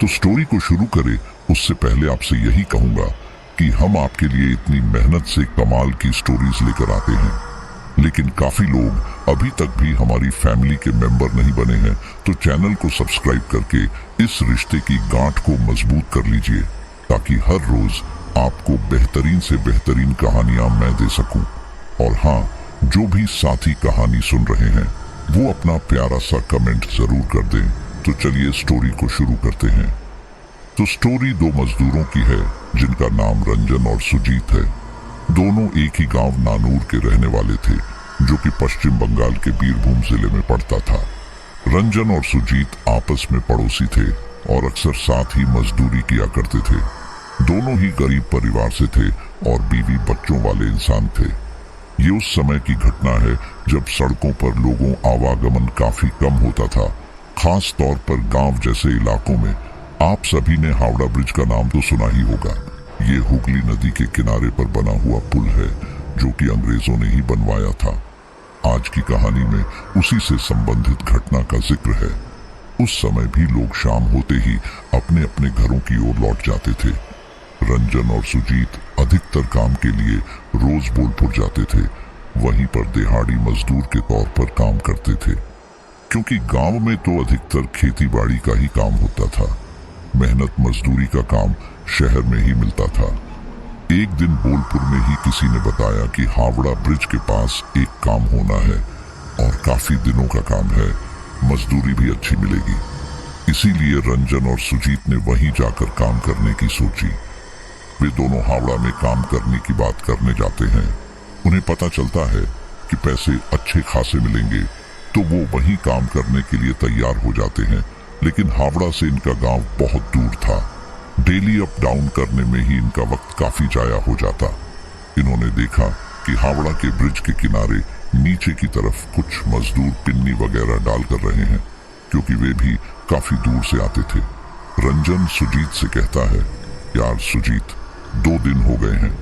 तो स्टोरी को शुरू करें उससे पहले आपसे यही कहूंगा कि हम आपके लिए इतनी मेहनत से कमाल की स्टोरीज लेकर आते हैं, लेकिन काफी लोग अभी तक भी हमारी फैमिली के मेंबर नहीं बने हैं। तो चैनल को सब्सक्राइब करके इस रिश्ते की गांठ को मजबूत कर लीजिए, ताकि हर रोज आपको बेहतरीन से बेहतरीन कहानियां मैं दे सकूं। और हाँ, जो भी साथी कहानी सुन रहे हैं वो अपना प्यारा सा कमेंट जरूर कर दें। तो चलिए स्टोरी को शुरू करते हैं। तो स्टोरी दो मजदूरों की है जिनका नाम रंजन और सुजीत है। दोनों एक ही गांव नानूर के रहने वाले थे, जो कि पश्चिम बंगाल के बीरभूम जिले में पड़ता था। रंजन और सुजीत आपस में पड़ोसी थे और अक्सर साथ ही मजदूरी किया करते थे। दोनों ही गरीब परिवार से थे और बीवी बच्चों वाले इंसान थे। ये उस समय की घटना है जब सड़कों पर लोगों आवागमन काफी कम होता था, खास तौर पर गांव जैसे इलाकों में। आप सभी ने हावड़ा ब्रिज का नाम तो सुना ही होगा। ये हुगली नदी के किनारे पर बना हुआ पुल है, जो कि अंग्रेजों ने ही बनवाया था। आज की कहानी में उसी से संबंधित घटना का जिक्र है। उस समय भी लोग शाम होते ही अपने अपने घरों की ओर लौट जाते थे। रंजन और सुजीत अधिकतर काम के लिए रोज बोलपुर जाते थे, वहीं पर दिहाड़ी मजदूर के तौर पर काम करते थे, क्योंकि गांव में तो अधिकतर खेती बाड़ी का ही काम होता था। मेहनत मजदूरी का काम शहर में ही मिलता था। एक दिन बोलपुर में ही किसी ने बताया कि हावड़ा ब्रिज के पास एक काम होना है और काफी दिनों का काम है, मजदूरी भी अच्छी मिलेगी। इसीलिए रंजन और सुजीत ने वहीं जाकर काम करने की सोची। वे दोनों हावड़ा में काम करने की बात करने जाते हैं। उन्हें पता चलता है कि पैसे अच्छे खासे मिलेंगे, तो वो वहीं काम करने के लिए तैयार हो जाते हैं। लेकिन हावड़ा से इनका गांव बहुत दूर था। डेली अप डाउन करने में ही इनका वक्त काफी जाया हो जाता। इन्होंने देखा कि हावड़ा के ब्रिज के किनारे नीचे की तरफ कुछ मजदूर पिन्नी वगैरह डाल कर रहे हैं, क्योंकि वे भी काफी दूर से आते थे। रंजन सुजीत से कहता है, यार सुजीत, 2 दिन हो गए हैं,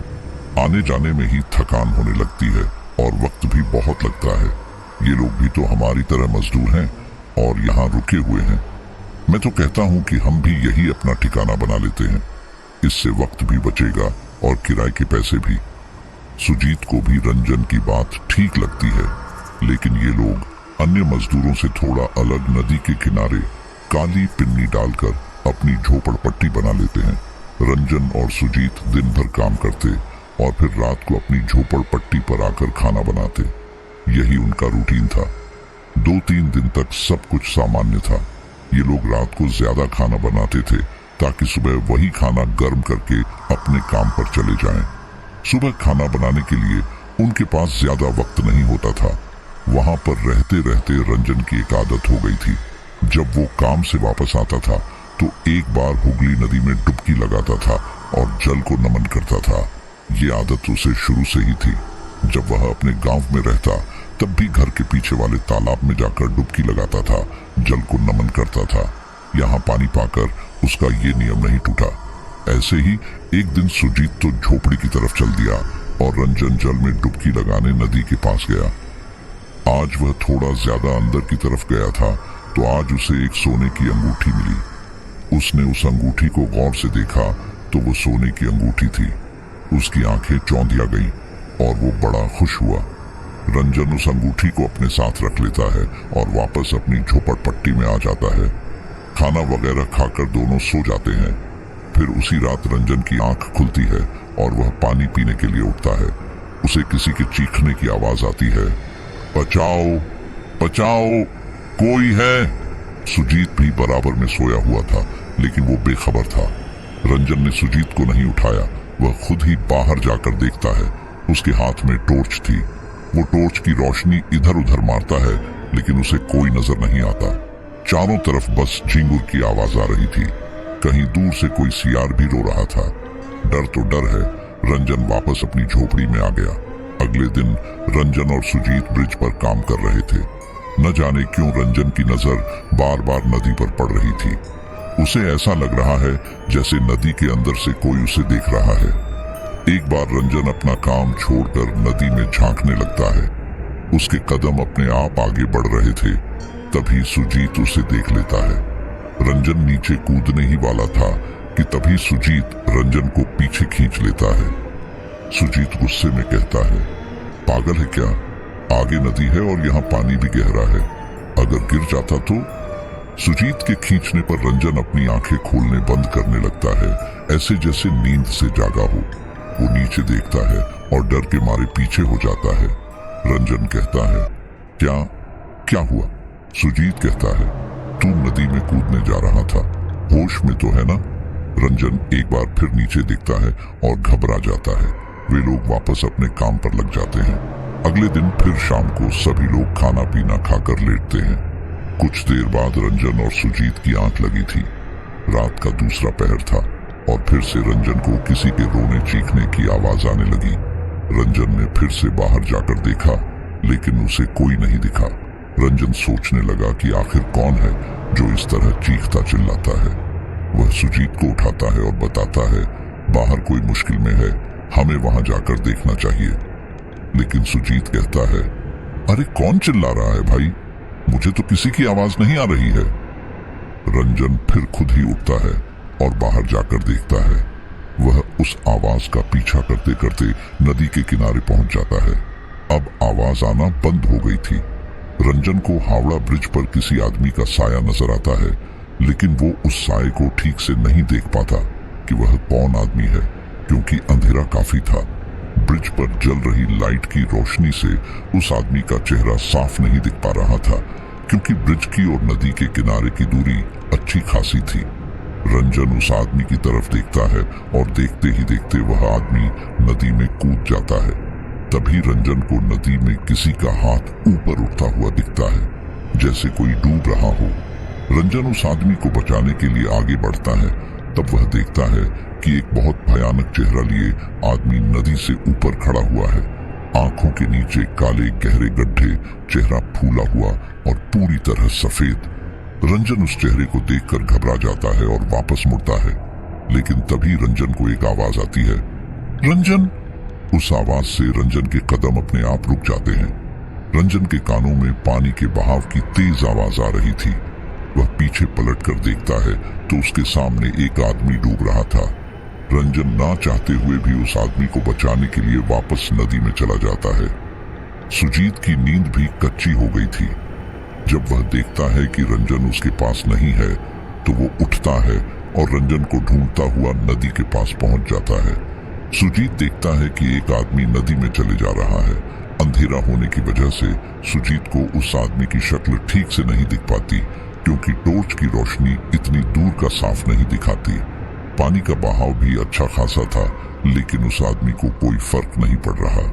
आने जाने में ही थकान होने लगती है और वक्त भी बहुत लगता है। ये लोग भी तो हमारी तरह मजदूर हैं और यहाँ रुके हुए हैं। मैं तो कहता हूँ कि हम भी यही अपना ठिकाना बना लेते हैं, इससे वक्त भी बचेगा और किराए के पैसे भी। सुजीत को भी रंजन की बात ठीक लगती है, लेकिन ये लोग अन्य मजदूरों से थोड़ा अलग नदी के किनारे काली पिन्नी डालकर अपनी झोपड़पट्टी बना लेते हैं। रंजन और सुजीत दिन भर काम करते और फिर रात को अपनी झोपड़पट्टी पर आकर खाना बनाते। यही उनका रूटीन था। 2-3 दिन तक सब कुछ सामान्य था। ये लोग रात को ज्यादा खाना बनाते थे ताकि सुबह वही खाना गर्म करके अपने काम पर चले जाएं। सुबह खाना बनाने के लिए उनके पास ज्यादा वक्त नहीं होता था। वहां पर रहते रहते रंजन की एक आदत हो गई थी। जब वो काम से वापस आता था तो एक बार हुगली नदी में डुबकी लगाता था और जल को नमन करता था। ये आदत उसे शुरू से ही थी। जब वह अपने गांव में रहता तब भी घर के पीछे वाले तालाब में जाकर डुबकी लगाता था, जल को नमन करता था। यहाँ पानी पाकर उसका ये नियम नहीं टूटा। ऐसे ही एक दिन सुजीत तो झोपड़ी की तरफ चल दिया और रंजन जल में डुबकी लगाने नदी के पास गया। आज वह थोड़ा ज्यादा अंदर की तरफ गया था, तो आज उसे एक सोने की अंगूठी मिली। उसने उस अंगूठी को गौर से देखा तो वो सोने की अंगूठी थी। उसकी आंखें चौंधिया गईं और वो बड़ा खुश हुआ। रंजन उस अंगूठी को अपने साथ रख लेता है और वापस अपनी झोपड़पट्टी में आ जाता है। खाना वगैरह खाकर दोनों सो जाते हैं। फिर उसी रात रंजन की आंख खुलती है और वह पानी पीने के लिए उठता है। उसे किसी के चीखने की आवाज आती है, बचाओ बचाओ, कोई है। सुजीत भी बराबर में सोया हुआ था, लेकिन वो बेखबर था। रंजन ने सुजीत को नहीं उठाया। वह खुद ही बाहर जाकर देखता है। उसके हाथ में टॉर्च थी। वो टॉर्च की रोशनी इधर उधर मारता है, लेकिन उसे कोई नजर नहीं आता। चारों तरफ बस झिंगुर की आवाज आ रही थी। कहीं दूर से कोई सियार भी रो रहा था। डर तो डर है। रंजन वापस अपनी झोपड़ी में आ गया। अगले दिन रंजन और सुजीत ब्रिज पर काम कर रहे थे। न जाने क्यों रंजन की नजर बार बार नदी पर पड़ रही थी। उसे ऐसा लग रहा है जैसे नदी के अंदर से कोई उसे देख रहा है। एक बार रंजन अपना काम छोड़कर नदी में झांकने लगता है। उसके कदम अपने आप आगे बढ़ रहे थे। तभी सुजीत उसे देख लेता है। रंजन नीचे कूदने ही वाला था कि तभी सुजीत रंजन को पीछे खींच लेता है। सुजीत गुस्से में कहता है, पागल है क्या? आगे नदी है और यहाँ पानी भी गहरा है, अगर गिर जाता तो? सुजीत के खींचने पर रंजन अपनी आंखें खोलने बंद करने लगता है, ऐसे जैसे नींद से जागा हो। वो नीचे देखता है और डर के मारे पीछे हो जाता है। रंजन कहता है, क्या हुआ? सुजीत कहता है, तू नदी में कूदने जा रहा था, होश में तो है ना? रंजन एक बार फिर नीचे देखता है और घबरा जाता है। वे लोग वापस अपने काम पर लग जाते हैं। अगले दिन फिर शाम को सभी लोग खाना पीना खाकर लेटते हैं। कुछ देर बाद रंजन और सुजीत की आंख लगी थी। रात का दूसरा पहर था और फिर से रंजन को किसी के रोने चीखने की आवाज आने लगी। रंजन ने फिर से बाहर जाकर देखा, लेकिन उसे कोई नहीं दिखा। रंजन सोचने लगा कि आखिर कौन है जो इस तरह चीखता चिल्लाता है। वह सुजीत को उठाता है और बताता है, बाहर कोई मुश्किल में है, हमें वहां जाकर देखना चाहिए। लेकिन सुजीत कहता है, अरे कौन चिल्ला रहा है भाई? मुझे तो किसी की आवाज नहीं आ रही है। रंजन फिर खुद ही उठता है और बाहर जाकर देखता है। वह उस आवाज का पीछा करते करते नदी के किनारे पहुंच जाता है। अब आवाज आना बंद हो गई थी। रंजन को हावड़ा ब्रिज पर किसी आदमी का साया नजर आता है, लेकिन वो उस साये को ठीक से नहीं देख पाता कि वह कौन आदमी है, क्योंकि अंधेरा काफी था। ब्रिज पर जल रही लाइट की रोशनी से उस आदमी का चेहरा साफ नहीं दिख पा रहा था, क्योंकि ब्रिज की और नदी के किनारे की दूरी अच्छी खासी थी। रंजन उस आदमी की तरफ देखता है और देखते ही देखते वह आदमी नदी में कूद जाता है। तभी रंजन को नदी में किसी का हाथ ऊपर उठता हुआ दिखता है, जैसे कोई डूब रहा हो। रंजन उस आदमी को बचाने के लिए आगे बढ़ता है। तब वह देखता है कि एक बहुत भयानक चेहरा लिए आदमी नदी से ऊपर खड़ा हुआ है। आंखों के नीचे काले गहरे गड्ढे, चेहरा फूला हुआ और पूरी तरह सफेद। रंजन उस चेहरे को देखकर घबरा जाता है और वापस मुड़ता है, लेकिन तभी रंजन को एक आवाज आती है, रंजन। उस आवाज से रंजन के कदम अपने आप रुक जाते हैं। रंजन के कानों में पानी के बहाव की तेज आवाज आ रही थी। वह पीछे पलटकर देखता है तो उसके सामने एक आदमी डूब रहा था। रंजन ना चाहते हुए भी उस आदमी को बचाने के लिए वापस नदी में चला जाता है। सुजीत की नींद भी कच्ची हो गई थी। जब वह देखता है कि रंजन उसके पास नहीं है, तो वो उठता है और रंजन को ढूंढता हुआ नदी के पास पहुंच जाता है। सुजीत देखता है कि एक आदमी नदी में चले जा रहा है। अंधेरा होने की वजह से सुजीत को उस आदमी की शक्ल ठीक से नहीं दिख पाती, क्योंकि टॉर्च की रोशनी इतनी दूर का साफ नहीं दिखाती। पानी का बहाव भी अच्छा खासा था, लेकिन उस आदमी को कोई फर्क नहीं पड़ रहा।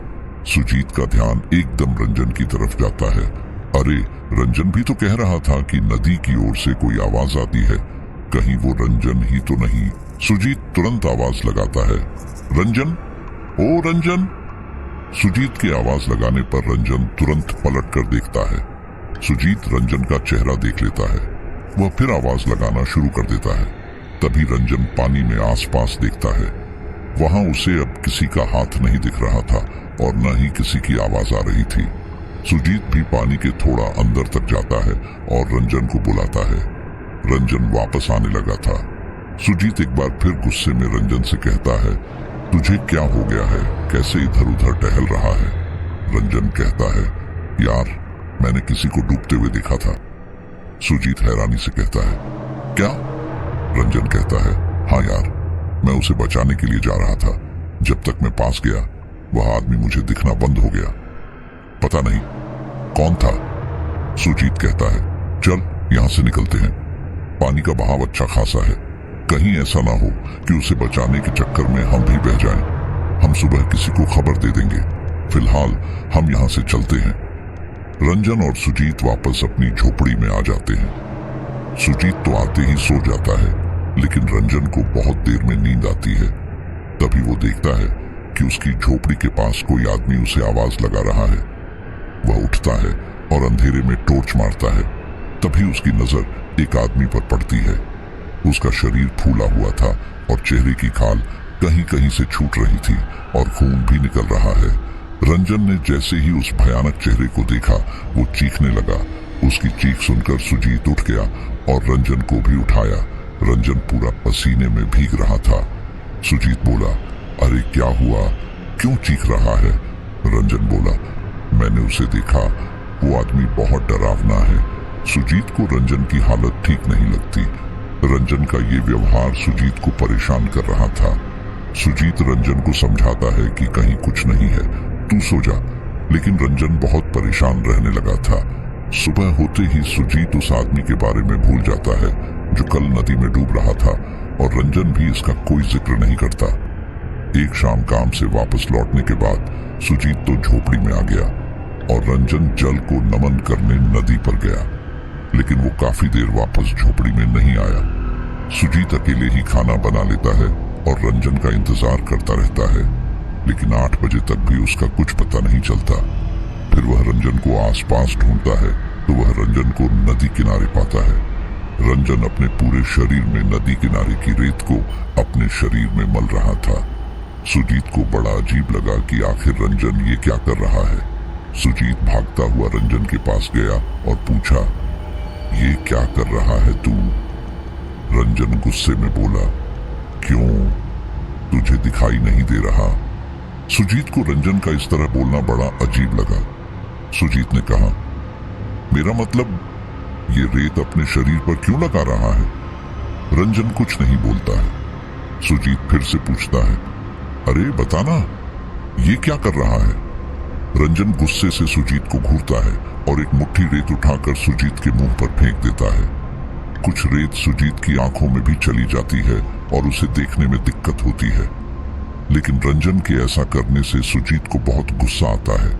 सुजीत का ध्यान एकदम रंजन की तरफ जाता है। अरे, रंजन भी तो कह रहा था कि नदी की ओर से कोई आवाज आती है, कहीं वो रंजन ही तो नहीं। सुजीत तुरंत आवाज लगाता है, रंजन, ओ रंजन। सुजीत की आवाज लगाने पर रंजन तुरंत पलट कर देखता है। सुजीत रंजन का चेहरा देख लेता है। वह फिर आवाज लगाना शुरू कर देता है। तभी रंजन पानी में आसपास देखता है। वहां उसे अब किसी का हाथ नहीं दिख रहा था और न ही किसी की आवाज आ रही थी। सुजीत भी पानी के थोड़ा अंदर तक जाता है और रंजन को बुलाता है। रंजन वापस आने लगा था। सुजीत एक बार फिर गुस्से में रंजन से कहता है, तुझे क्या हो गया है? कैसे इधर उधर टहल रहा है? रंजन कहता है, यार, मैंने किसी को डूबते हुए देखा था। सुजीत हैरानी से कहता है, क्या? रंजन कहता है, हाँ यार, मैं उसे बचाने के लिए जा रहा था। जब तक मैं पास गया, वह आदमी मुझे दिखना बंद हो गया। पता नहीं कौन था। सुजीत कहता है, चल यहां से निकलते हैं। पानी का बहाव अच्छा खासा है, कहीं ऐसा ना हो कि उसे बचाने के चक्कर में हम भी बह जाएं। हम सुबह किसी को खबर दे देंगे। फिलहाल हम यहां से चलते हैं। रंजन और सुजीत वापस अपनी झोपड़ी में आ जाते हैं। सुजीत तो आते ही सो जाता है, लेकिन रंजन को बहुत देर में नींद आती है। तभी वो देखता है कि उसकी झोपड़ी के पास कोई आदमी उसे आवाज लगा रहा है। वह उठता है और अंधेरे में टॉर्च मारता है। तभी उसकी नजर एक आदमी पर पड़ती है। उसका शरीर फूला हुआ था और चेहरे की खाल कहीं कहीं से छूट रही थी और खून भी निकल रहा है। रंजन ने जैसे ही उस भयानक चेहरे को देखा, वो चीखने लगा। उसकी चीख सुनकर सुजीत उठ गया और रंजन को भी उठाया। रंजन पूरा पसीने में भीग रहा था। सुजीत बोला, अरे क्या हुआ, क्यों चीख रहा है? रंजन बोला, मैंने उसे देखा, वो आदमी बहुत डरावना है। सुजीत को रंजन की हालत ठीक नहीं लगती। रंजन का ये व्यवहार सुजीत को परेशान कर रहा था। सुजीत रंजन को समझाता है कि कहीं कुछ नहीं है, तू सो जा, लेकिन रंजन बहुत परेशान रहने लगा था। सुबह होते ही सुजीत उस आदमी के बारे में भूल जाता है जो कल नदी में डूब रहा था, और रंजन भी इसका कोई जिक्र नहीं करता। एक शाम काम से वापस लौटने के बाद सुजीत तो झोपड़ी में आ गया और रंजन जल को नमन करने नदी पर गया, लेकिन वो काफी देर वापस झोपड़ी में नहीं आया। सुजीत अकेले ही खाना बना लेता है और रंजन का इंतजार करता रहता है, लेकिन 8 बजे तक भी उसका कुछ पता नहीं चलता। फिर वह रंजन को आसपास ढूंढता है तो वह रंजन को नदी किनारे पाता है। रंजन अपने पूरे शरीर में नदी किनारे की रेत को अपने शरीर में मल रहा था। सुजीत को बड़ा अजीब लगा कि आखिर रंजन ये क्या कर रहा है। सुजीत भागता हुआ रंजन के पास गया और पूछा, ये क्या कर रहा है तू? रंजन गुस्से में बोला, क्यों, तुझे दिखाई नहीं दे रहा? सुजीत को रंजन का इस तरह बोलना बड़ा अजीब लगा। सुजीत ने कहा, मेरा मतलब ये रेत अपने शरीर पर क्यों लगा रहा है? रंजन कुछ नहीं बोलता है। सुजीत फिर से पूछता है, अरे बताना, ये क्या कर रहा है? रंजन गुस्से से सुजीत को घूरता है और एक मुट्ठी रेत उठाकर सुजीत के मुंह पर फेंक देता है। कुछ रेत सुजीत की आंखों में भी चली जाती है और उसे देखने में दिक्कत होती है, लेकिन रंजन के ऐसा करने से सुजीत को बहुत गुस्सा आता है।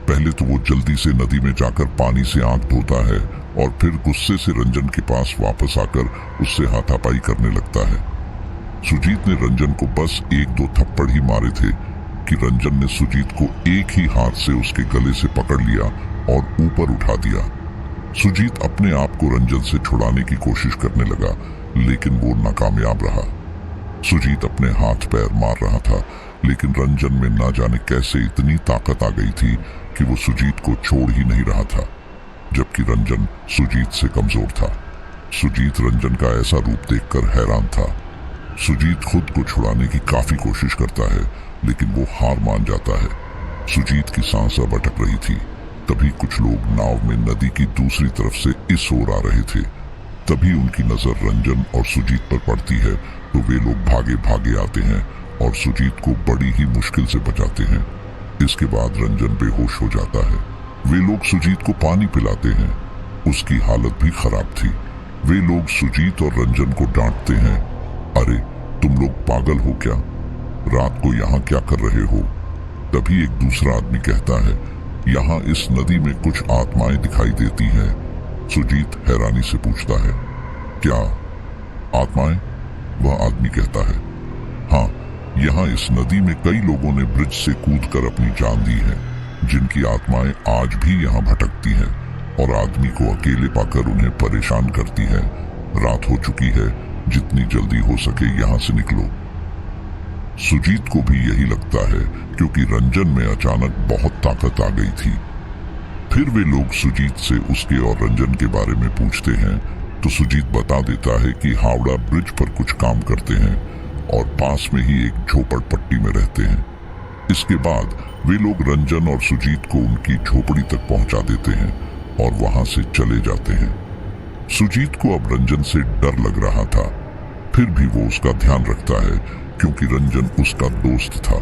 पहले तो वो जल्दी से नदी में जाकर पानी से आंख धोता है और फिर गुस्से से रंजन के पास वापस आकर उससे हाथापाई करने लगता है। सुजीत ने रंजन को बस 1-2 थप्पड़ ही मारे थे कि रंजन ने सुजीत को एक ही हाथ से उसके गले से पकड़ लिया और ऊपर उठा दिया। सुजीत अपने आप को रंजन से छुड़ाने की कोशिश करने लगा, लेकिन वो नाकामयाब रहा। सुजीत अपने हाथ पैर मार रहा था, लेकिन रंजन में ना जाने कैसे इतनी ताकत आ गई थी कि वो सुजीत को छोड़ ही नहीं रहा था, जबकि रंजन सुजीत से कमजोर था। सुजीत रंजन का ऐसा रूप देखकर हैरान था। सुजीत खुद को छुड़ाने की काफी कोशिश करता है, लेकिन वो हार मान जाता है। सुजीत की सांस अब अटक रही थी। तभी कुछ लोग नाव में नदी की दूसरी तरफ से इस ओर आ रहे थे। तभी उनकी नजर रंजन और सुजीत पर पड़ती है तो वे लोग भागे भागे आते हैं और सुजीत को बड़ी ही मुश्किल से बचाते हैं। इसके बाद रंजन बेहोश हो जाता है। वे लोग सुजीत को पानी पिलाते हैं। उसकी हालत भी खराब थी। वे लोग सुजीत और रंजन को डांटते हैं, अरे तुम लोग पागल हो क्या, रात को यहाँ क्या कर रहे हो? तभी एक दूसरा आदमी कहता है, यहाँ इस नदी में कुछ आत्माएं दिखाई देती हैं। सुजीत हैरानी से पूछता है, क्या आत्माएं? वह आदमी कहता है, हाँ, यहाँ इस नदी में कई लोगों ने ब्रिज से कूदकर अपनी जान दी है, जिनकी आत्माएं आज भी यहाँ भटकती हैं और आदमी को अकेले पाकर उन्हें परेशान करती हैं। रात हो चुकी है, जितनी जल्दी हो सके यहाँ से निकलो। सुजीत को भी यही लगता है, क्योंकि रंजन में अचानक बहुत ताकत आ गई थी। फिर वे लोग सुजीत से उसके और रंजन के बारे में पूछते हैं तो सुजीत बता देता है कि हावड़ा ब्रिज पर कुछ काम करते हैं और पास में ही एक झोपड़पट्टी में रहते हैं। इसके बाद वे लोग रंजन और सुजीत को उनकी झोपड़ी तक पहुंचा देते हैं और वहां से चले जाते हैं। सुजीत को अब रंजन से डर लग रहा था, फिर भी वो उसका ध्यान रखता है क्योंकि रंजन उसका दोस्त था।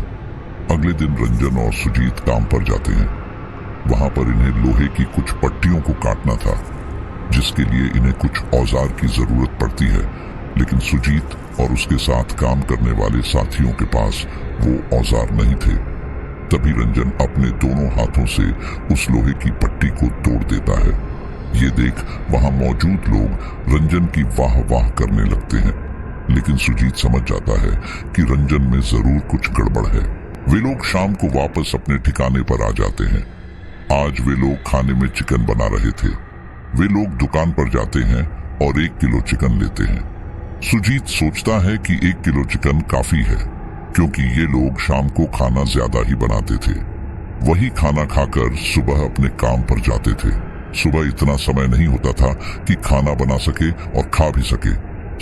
अगले दिन रंजन और सुजीत काम पर जाते हैं। वहां पर इन्हें लोहे की कुछ पट्टियों को काटना था, जिसके लिए इन्हें कुछ औजार की जरूरत पड़ती है, लेकिन सुजीत और उसके साथ काम करने वाले साथियों के पास वो औजार नहीं थे। तभी रंजन अपने दोनों हाथों से उस लोहे की पट्टी को तोड़ देता है। ये देख वहां मौजूद लोग रंजन की वाह वाह करने लगते हैं, लेकिन सुजीत समझ जाता है कि रंजन में जरूर कुछ गड़बड़ है। वे लोग शाम को वापस अपने ठिकाने पर आ जाते हैं। आज वे लोग खाने में चिकन बना रहे थे। वे लोग दुकान पर जाते हैं और 1 किलो चिकन लेते हैं। सुजीत सोचता है कि 1 किलो चिकन काफी है, क्योंकि ये लोग शाम को खाना ज्यादा ही बनाते थे। वही खाना खाकर सुबह अपने काम पर जाते थे। सुबह इतना समय नहीं होता था कि खाना बना सके और खा भी सके।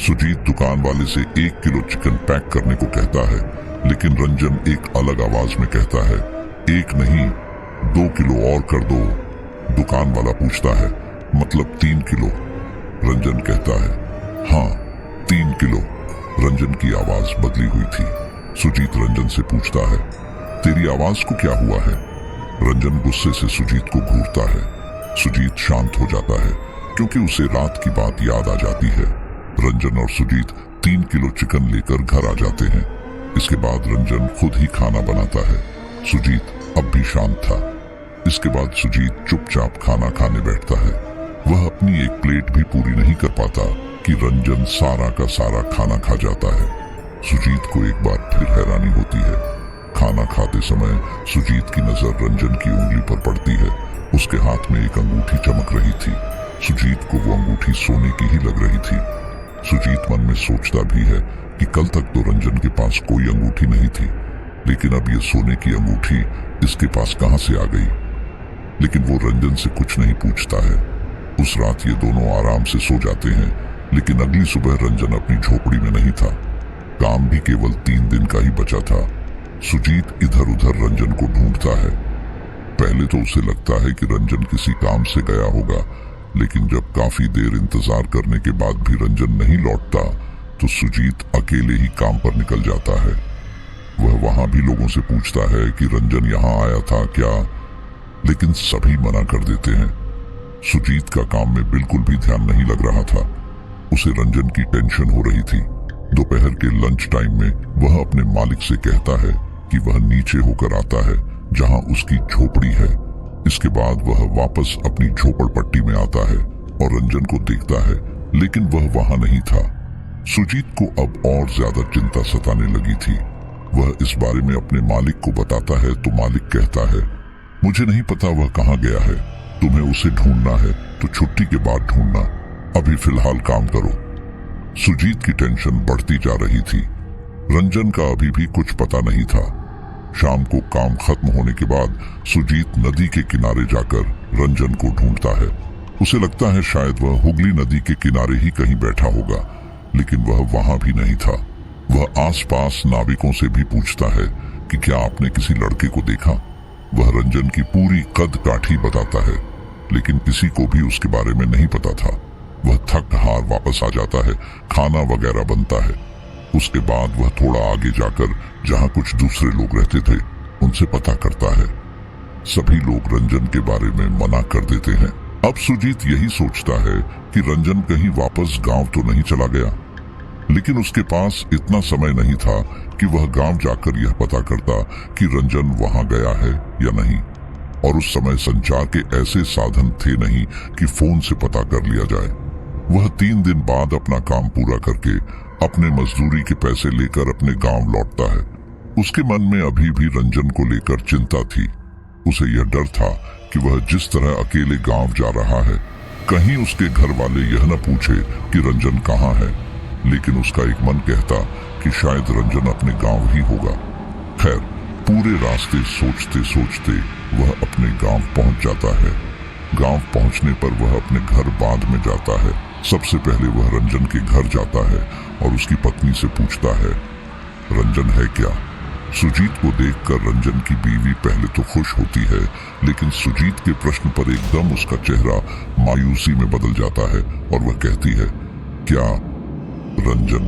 सुजीत दुकान वाले से 1 किलो चिकन पैक करने को कहता है, लेकिन रंजन एक अलग आवाज में कहता है, 1 नहीं 2 किलो और कर दो। दुकान वाला पूछता है, मतलब 3 किलो? रंजन कहता है, हाँ 3 किलो। रंजन की आवाज बदली हुई थी। सुजीत रंजन से पूछता है, तेरी आवाज को क्या हुआ है? रंजन गुस्से से सुजीत को घूरता है। सुजीत शांत हो जाता है क्योंकि उसे रात की बात याद आ जाती है। रंजन और सुजीत 3 किलो चिकन लेकर घर आ जाते हैं। इसके बाद रंजन खुद ही खाना बनाता है। सुजीत अब भी शांत था। इसके बाद सुजीत चुपचाप खाना खाने बैठता है। वह अपनी एक प्लेट भी पूरी नहीं कर पाता कि रंजन सारा का सारा खाना खा जाता है। सुजीत को एक बार फिर हैरानी होती है। खाना खाते समय सुजीत की नजर रंजन की उंगली पर पड़ती है। उसके हाथ में एक अंगूठी चमक रही थी। सुजीत को वो अंगूठी सोने की ही लग रही थी। सुजीत मन में सोचता भी है कि कल तक तो रंजन के पास कोई अंगूठी नहीं थी, लेकिन अब ये सोने की अंगूठी इसके पास कहां से आ गई। लेकिन वो रंजन से कुछ नहीं पूछता है। उस रात ये दोनों आराम से सो जाते हैं, लेकिन अगली सुबह रंजन अपनी झोपड़ी में नहीं था। काम भी केवल 3 दिन का ही बचा था। सुजीत इधर उधर रंजन को ढूंढता है। पहले तो उसे लगता है कि रंजन किसी काम से गया होगा, लेकिन जब काफी देर इंतजार करने के बाद भी रंजन नहीं लौटता, तो सुजीत अकेले ही काम पर निकल जाता है। वह वहां भी लोगों से पूछता है कि रंजन यहाँ आया था क्या, लेकिन सभी मना कर देते हैं। सुजीत का काम में बिल्कुल भी ध्यान नहीं लग रहा था। उसे रंजन की टेंशन हो रही थी। दोपहर के लंच टाइम में वह अपने मालिक से कहता है कि वह नीचे होकर आता है जहां उसकी झोपड़ी है। इसके बाद वह वापस अपनी झोपड़पट्टी में आता है और रंजन को देखता है, लेकिन वह वहां नहीं था। सुजीत को अब और ज्यादा चिंता सताने लगी थी। वह इस बारे में अपने मालिक को बताता है तो मालिक कहता है, मुझे नहीं पता वह कहाँ गया है। तुम्हें उसे ढूंढना है तो छुट्टी के बाद ढूंढना, अभी फिलहाल काम करो। सुजीत की टेंशन बढ़ती जा रही थी। रंजन का अभी भी कुछ पता नहीं था। शाम को काम खत्म होने के बाद सुजीत नदी के किनारे जाकर रंजन को ढूंढता है। उसे लगता है शायद वह हुगली नदी के किनारे ही कहीं बैठा होगा, लेकिन वह वहां भी नहीं था। वह आसपास नाविकों से भी पूछता है कि क्या आपने किसी लड़के को देखा। वह रंजन की पूरी कद काठी बताता है, लेकिन किसी को भी उसके बारे में नहीं पता था। वह थक हार वापस आ जाता है। खाना वगैरह बनता है। उसके बाद वह थोड़ा आगे जाकर जहां कुछ दूसरे लोग रहते थे उनसे पता करता है। सभी लोग रंजन के बारे में मना कर देते हैं। अब सुजीत यही सोचता है कि रंजन कहीं वापस गांव तो नहीं चला गया, लेकिन उसके पास इतना समय नहीं था कि वह गांव जाकर यह पता करता कि रंजन वहां गया है या नहीं। और उस समय संचार के ऐसे साधन थे नहीं कि फोन से पता कर लिया जाए। वह 3 दिन बाद अपना काम पूरा करके अपने मजदूरी के पैसे लेकर अपने गांव लौटता है। उसके मन में अभी भी रंजन को लेकर चिंता थी। उसे यह डर था कि वह जिस तरह अकेले गांव जा रहा है, कहीं उसके घर वाले यह न पूछे कि रंजन कहाँ है। लेकिन उसका एक मन कहता कि शायद रंजन अपने गांव ही होगा। खैर, पूरे रास्ते सोचते सोचते वह अपने गांव पहुंच जाता है। गांव पहुंचने पर वह अपने घर बांध में जाता है। सबसे पहले वह रंजन के घर जाता है और उसकी पत्नी से पूछता है, रंजन है क्या। सुजीत को देखकर रंजन की बीवी पहले तो खुश होती है, लेकिन सुजीत के प्रश्न पर एकदम उसका चेहरा मायूसी में बदल जाता है और वह कहती है, क्या रंजन,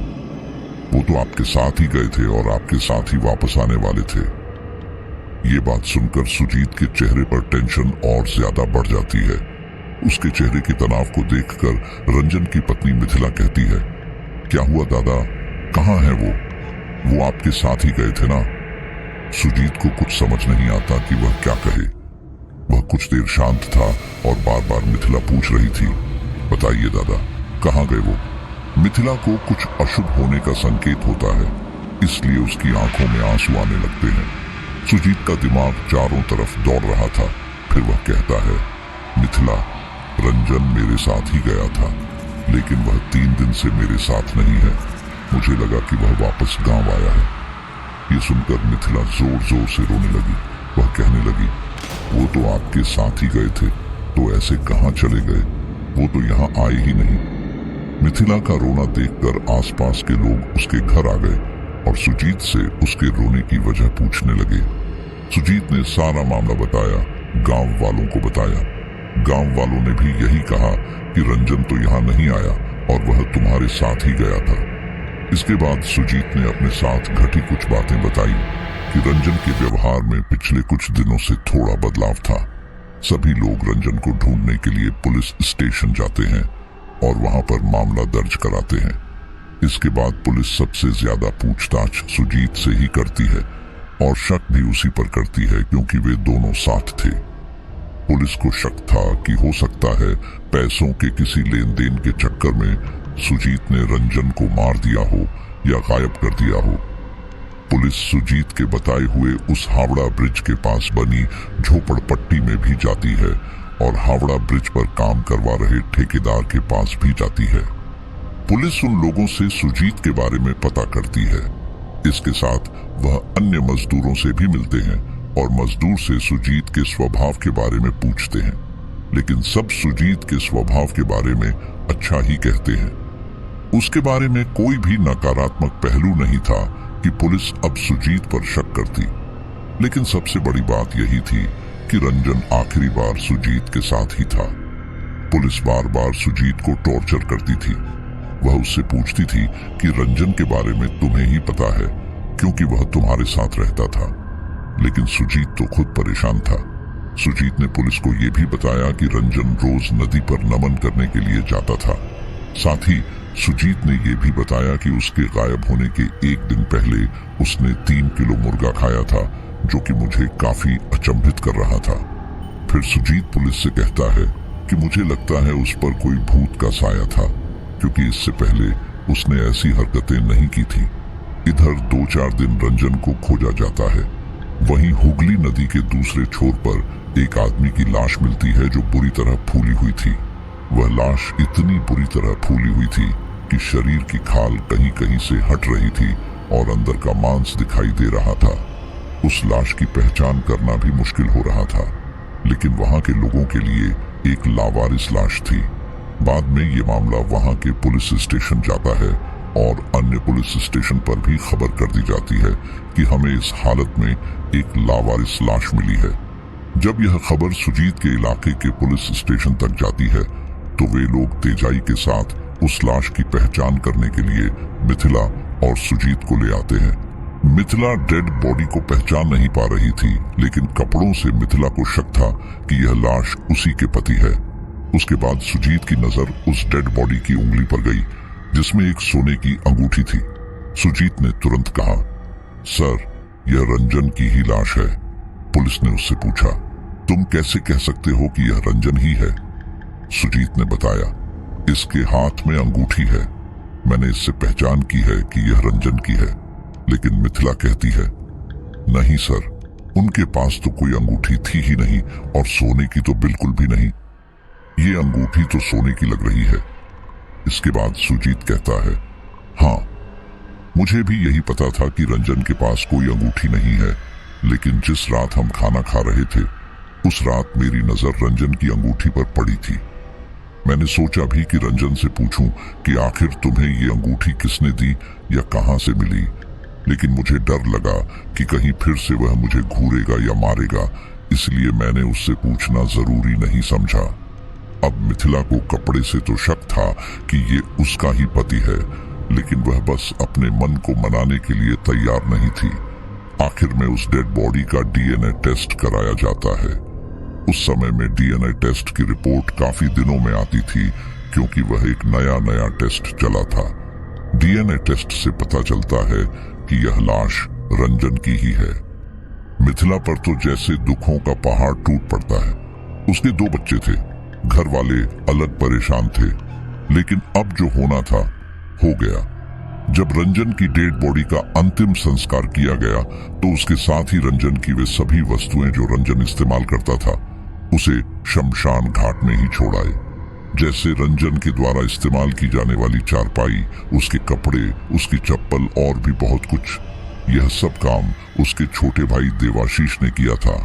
वो तो आपके साथ ही गए थे और आपके साथ ही वापस आने वाले थे। ये बात सुनकर सुजीत के चेहरे पर टेंशन और ज्यादा बढ़ जाती है। उसके चेहरे के तनाव को देखकर रंजन की पत्नी मिथिला कहती है, क्या हुआ दादा, कहाँ है वो आपके साथ ही गए थे ना। सुजीत को कुछ समझ नहीं आता कि वह क्या कहे। वह कुछ देर शांत था और बार बार मिथिला पूछ रही थी, बताइए दादा, कहाँ गए वो। मिथिला को कुछ अशुभ होने का संकेत होता है, इसलिए उसकी आंखों में आंसू आने लगते हैं। सुजीत का दिमाग चारों तरफ दौड़ रहा था। फिर वह कहता है, मिथिला, रंजन मेरे साथ ही गया था, लेकिन वह 3 दिन से मेरे साथ नहीं है। मुझे लगा कि वह वापस गांव आया है। ये सुनकर मिथिला जोर जोर से रोने लगी। वह कहने लगी, वो तो आपके साथ ही गए थे, तो ऐसे कहाँ चले गए? वो तो यहाँ आए ही नहीं। मिथिला का रोना देखकर आसपास के लोग उसके घर आ गए और सुजीत से उसके रोने की वजह पूछने लगे। सुजीत ने सारा मामला बताया, गांव वालों को बताया। गांव वालों ने भी यही कहा कि रंजन तो यहाँ नहीं आया और वह तुम्हारे साथ ही गया था। इसके बाद सुजीत ने अपने साथ घटी कुछ बातें बताई कि रंजन के व्यवहार में पिछले कुछ दिनों से थोड़ा बदलाव था। सभी लोग रंजन को ढूंढने के लिए पुलिस स्टेशन जाते हैं और वहां पर मामला दर्ज कराते हैं। इसके बाद पुलिस सबसे ज्यादा पूछताछ सुजीत से ही करती है और शक भी उसी पर करती है क्योंकि वे दोनों साथ थे। पुलिस को शक था कि हो सकता है पैसों के किसी लेन देन के चक्कर में सुजीत ने रंजन को मार दिया हो या गायब कर दिया हो। पुलिस सुजीत के बताए हुए उस हावड़ा ब्रिज के पास बनी झोपड़पट्टी में भी जाती है और हावड़ा ब्रिज पर काम करवा रहे ठेकेदार के पास भी जाती है। पुलिस उन लोगों से सुजीत के बारे में पता करती है। इसके साथ वह अन्य मजदूरों से भी मिलते हैं और मजदूर से सुजीत के स्वभाव के बारे में पूछते हैं, लेकिन सब सुजीत के स्वभाव के बारे में अच्छा ही कहते हैं। उसके बारे में कोई भी नकारात्मक पहलू नहीं था कि पुलिस अब सुजीत पर शक करती। लेकिन सबसे बड़ी बात यही थी कि रंजन आखिरी बार सुजीत के साथ ही था। पुलिस बार बार सुजीत को टॉर्चर करती थी। वह उससे पूछती थी कि रंजन के बारे में तुम्हें ही पता है क्योंकि वह तुम्हारे साथ रहता था। लेकिन सुजीत तो खुद परेशान था। सुजीत ने पुलिस को यह भी बताया कि रंजन रोज नदी पर नमन करने के लिए जाता था। साथ ही सुजीत ने यह भी बताया कि उसके गायब होने के एक दिन पहले उसने 3 किलो मुर्गा खाया था, जो कि मुझे काफी अचंभित कर रहा था। फिर सुजीत पुलिस से कहता है कि मुझे लगता है उस पर कोई भूत का साया था, क्योंकि इससे पहले उसने ऐसी हरकतें नहीं की थी। इधर 2-4 दिन रंजन को खोजा जाता है। वहीं हुगली नदी के दूसरे छोर पर एक आदमी की लाश मिलती है जो बुरी तरह फूली हुई थी। वह लाश इतनी बुरी तरह फूली हुई थी कि शरीर की खाल कहीं कहीं से हट रही थी और अंदर का मांस दिखाई दे रहा था। उस लाश की पहचान करना भी मुश्किल हो रहा था, लेकिन वहां के लोगों के लिए एक लावारिस लाश थी। बाद में ये मामला वहां के पुलिस स्टेशन जाता है और अन्य पुलिस स्टेशन पर भी खबर कर दी जाती है कि हमें इस हालत में एक लावारिस लाश मिली है। जब यह खबर सुजीत के इलाके के पुलिस स्टेशन तक जाती है तो वे लोग तेजाई के साथ उस लाश की पहचान करने के लिए मिथिला और सुजीत को ले आते हैं। मिथिला डेड बॉडी को पहचान नहीं पा रही थी, लेकिन कपड़ों से मिथिला को शक था कि यह लाश उसी के पति है। उसके बाद सुजीत की नजर उस डेड बॉडी की उंगली पर गई जिसमें एक सोने की अंगूठी थी। सुजीत ने तुरंत कहा, सर, यह रंजन की ही लाश है। पुलिस ने उससे पूछा, तुम कैसे कह सकते हो कि यह रंजन ही है? सुजीत ने बताया, इसके हाथ में अंगूठी है। मैंने इससे पहचान की है कि यह रंजन की है। लेकिन मिथिला कहती है, नहीं सर, उनके पास तो कोई अंगूठी थी ही नहीं और सोने की तो बिल्कुल भी नहीं। ये अंगूठी तो सोने की लग रही है। इसके बाद सुजीत कहता है, हाँ, मुझे भी यही पता था कि रंजन के पास कोई अंगूठी नहीं है, लेकिन जिस रात हम खाना खा रहे थे उस रात मेरी नजर रंजन की अंगूठी पर पड़ी थी। मैंने सोचा भी कि रंजन से पूछूं कि आखिर तुम्हें ये अंगूठी किसने दी या कहां से मिली, लेकिन मुझे डर लगा कि कहीं फिर से वह मुझे घूरेगा या मारेगा, इसलिए मैंने उससे पूछना जरूरी नहीं समझा। अब मिथिला को कपड़े से तो शक था कि ये उसका ही पति है, लेकिन वह बस अपने मन को मनाने के लिए तैयार नहीं थी। आखिर में उस डेड बॉडी का डीएनए टेस्ट कराया जाता है। उस समय में डीएनए टेस्ट की रिपोर्ट काफी दिनों में आती थी, क्योंकि वह एक नया टेस्ट चला था। डीएनए टेस्ट से पता चलता है कि यह लाश रंजन की ही है। मिथिला पर तो जैसे दुखों का पहाड़ टूट पड़ता है। उसके 2 बच्चे थे, घर वाले अलग परेशान थे, लेकिन अब जो होना था हो गया। जब रंजन की डेड बॉडी का अंतिम संस्कार किया गया तो उसके साथ ही रंजन की वे सभी वस्तुएं जो रंजन इस्तेमाल करता था उसे शमशान घाट में ही छोड़ आए। जैसे रंजन के द्वारा इस्तेमाल की जाने वाली चारपाई, उसके कपड़े, उसकी चप्पल और भी बहुत कुछ। यह सब काम उसके छोटे भाई देवाशीष ने किया था,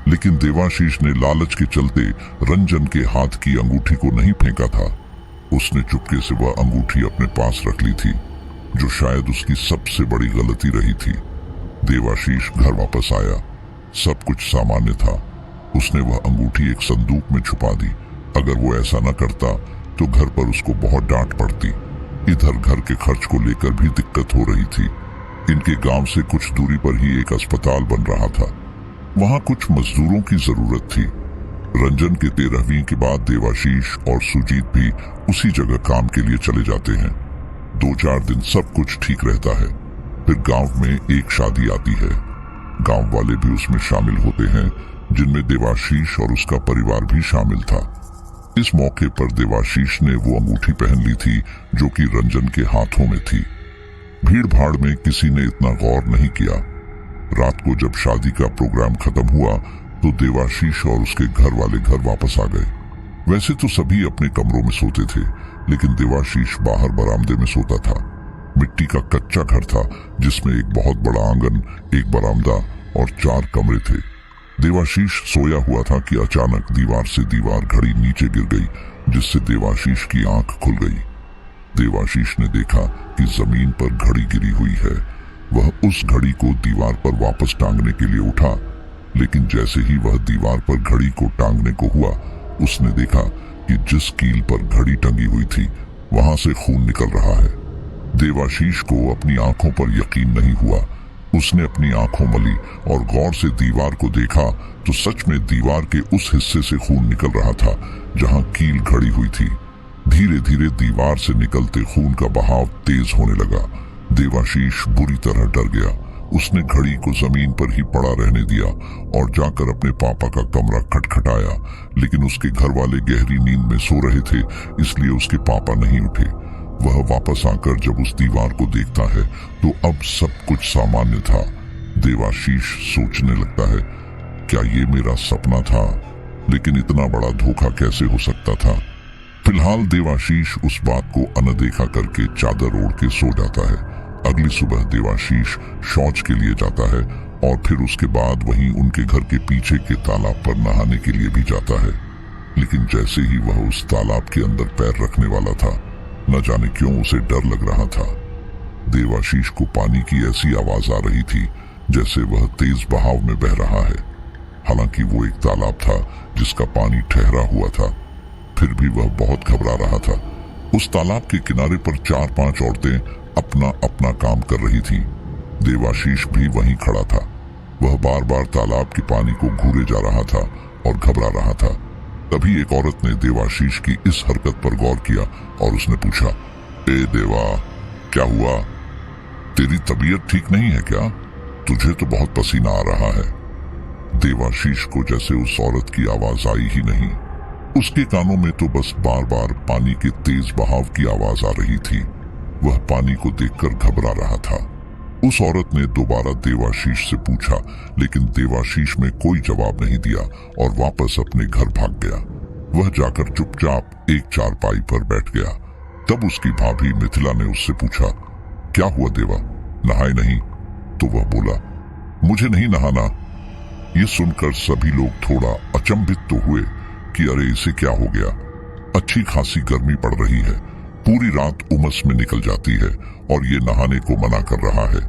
लेकिन देवाशीष ने लालच के चलते रंजन के हाथ की अंगूठी को नहीं फेंका था। उसने चुपके से वह अंगूठी अपने पास रख ली थी, जो शायद उसकी सबसे बड़ी गलती रही थी। देवाशीष घर वापस आया। सब कुछ सामान्य था। उसने वह अंगूठी एक संदूक में छुपा दी। अगर वो ऐसा न करता तो घर पर उसको बहुत डांट पड़ती। इधर घर के खर्च को लेकर भी दिक्कत हो रही थी। इनके गांव से कुछ दूरी पर ही एक अस्पताल बन रहा था। वहां कुछ मजदूरों की जरूरत थी। रंजन के 13वीं के बाद देवाशीष और सुजीत भी उसी जगह काम के लिए चले जाते हैं। 2-4 दिन सब कुछ ठीक रहता है। फिर गांव में एक शादी आती है। गांव वाले भी उसमें शामिल होते हैं, जिनमें देवाशीष और उसका परिवार भी शामिल था। इस मौके पर देवाशीष ने वो अंगूठी पहन ली थी जो कि रंजन के हाथों में थी। भीड़ भाड़ में किसी ने इतना गौर नहीं किया। रात को जब शादी का प्रोग्राम खत्म हुआ तो देवाशीष और उसके घर वाले घर वापस आ गए। वैसे तो सभी अपने कमरों में सोते थे, लेकिन देवाशीष बाहर बरामदे में सोता था। मिट्टी का कच्चा घर था जिसमें एक बहुत बड़ा आंगन, एक बरामदा और 4 कमरे थे। देवाशीष सोया हुआ था कि अचानक दीवार से दीवार घड़ी नीचे गिर गई, जिससे देवाशीष की आंख खुल गई। देवाशीष ने देखा कि जमीन पर घड़ी गिरी हुई है। वह उस घड़ी को दीवार पर वापस टांगने के लिए उठा, लेकिन जैसे ही वह दीवार पर घड़ी को टांगने को हुआ, उसने देखा कि जिस कील पर घड़ी टंगी हुई थी वहां से खून निकल रहा है। देवाशीष को अपनी आंखों पर यकीन नहीं हुआ। उसने अपनी आंखों मली और गौर से दीवार को देखा तो सच में दीवार के उस हिस्से से खून निकल रहा था जहां कील घड़ी हुई थी। धीरे धीरे दीवार से निकलते खून का बहाव तेज होने लगा। देवाशीष बुरी तरह डर गया। उसने घड़ी को जमीन पर ही पड़ा रहने दिया और जाकर अपने पापा का कमरा खटखटाया, लेकिन उसके घर वाले गहरी नींद में सो रहे थे, इसलिए उसके पापा नहीं उठे। वह वापस आकर जब उस दीवार को देखता है तो अब सब कुछ सामान्य था। देवाशीष सोचने लगता है, क्या ये मेरा सपना था? लेकिन इतना बड़ा धोखा कैसे हो सकता था? फिलहाल देवाशीष उस बात को अनदेखा करके चादर ओढ़ के सो जाता है। अगली सुबह देवाशीष शौच के लिए जाता है और फिर उसके बाद वहीं उनके घर के पीछे के तालाब पर नहाने के लिए भी जाता है। लेकिन जैसे ही वह उस तालाब के अंदर पैर रखने वाला था, न जाने क्यों उसे डर लग रहा था। देवाशीष को पानी की ऐसी आवाज आ रही थी जैसे वह तेज बहाव में बह रहा है। हालांकि वो एक तालाब था जिसका पानी ठहरा हुआ था, फिर भी वह बहुत घबरा रहा था। उस तालाब के किनारे पर 4-5 औरतें अपना अपना काम कर रही थीं। देवाशीष भी वहीं खड़ा था। वह बार बार तालाब के पानी को घूरे जा रहा था और घबरा रहा था। तभी एक औरत ने देवाशीष की इस हरकत पर गौर किया और उसने पूछा, ए देवा, क्या हुआ? तेरी तबीयत ठीक नहीं है क्या? तुझे तो बहुत पसीना आ रहा है। देवाशीष को जैसे उस औरत की आवाज आई ही नहीं। उसके कानों में तो बस बार बार पानी के तेज बहाव की आवाज आ रही थी। वह पानी को देखकर घबरा रहा था। उस औरत ने दोबारा देवाशीष से पूछा, लेकिन देवाशीष में कोई जवाब नहीं दिया और वापस अपने घर भाग गया। वह जाकर चुपचाप एक चारपाई पर बैठ गया। तब उसकी भाभी मिथिला ने उससे पूछा, क्या हुआ देवा, नहाए नहीं? तो वह बोला, मुझे नहीं नहाना। ये सुनकर सभी लोग थोड़ा अचंभित तो हुए कि अरे इसे क्या हो गया। अच्छी खासी गर्मी पड़ रही है, पूरी रात उमस में निकल जाती है और ये नहाने को मना कर रहा है।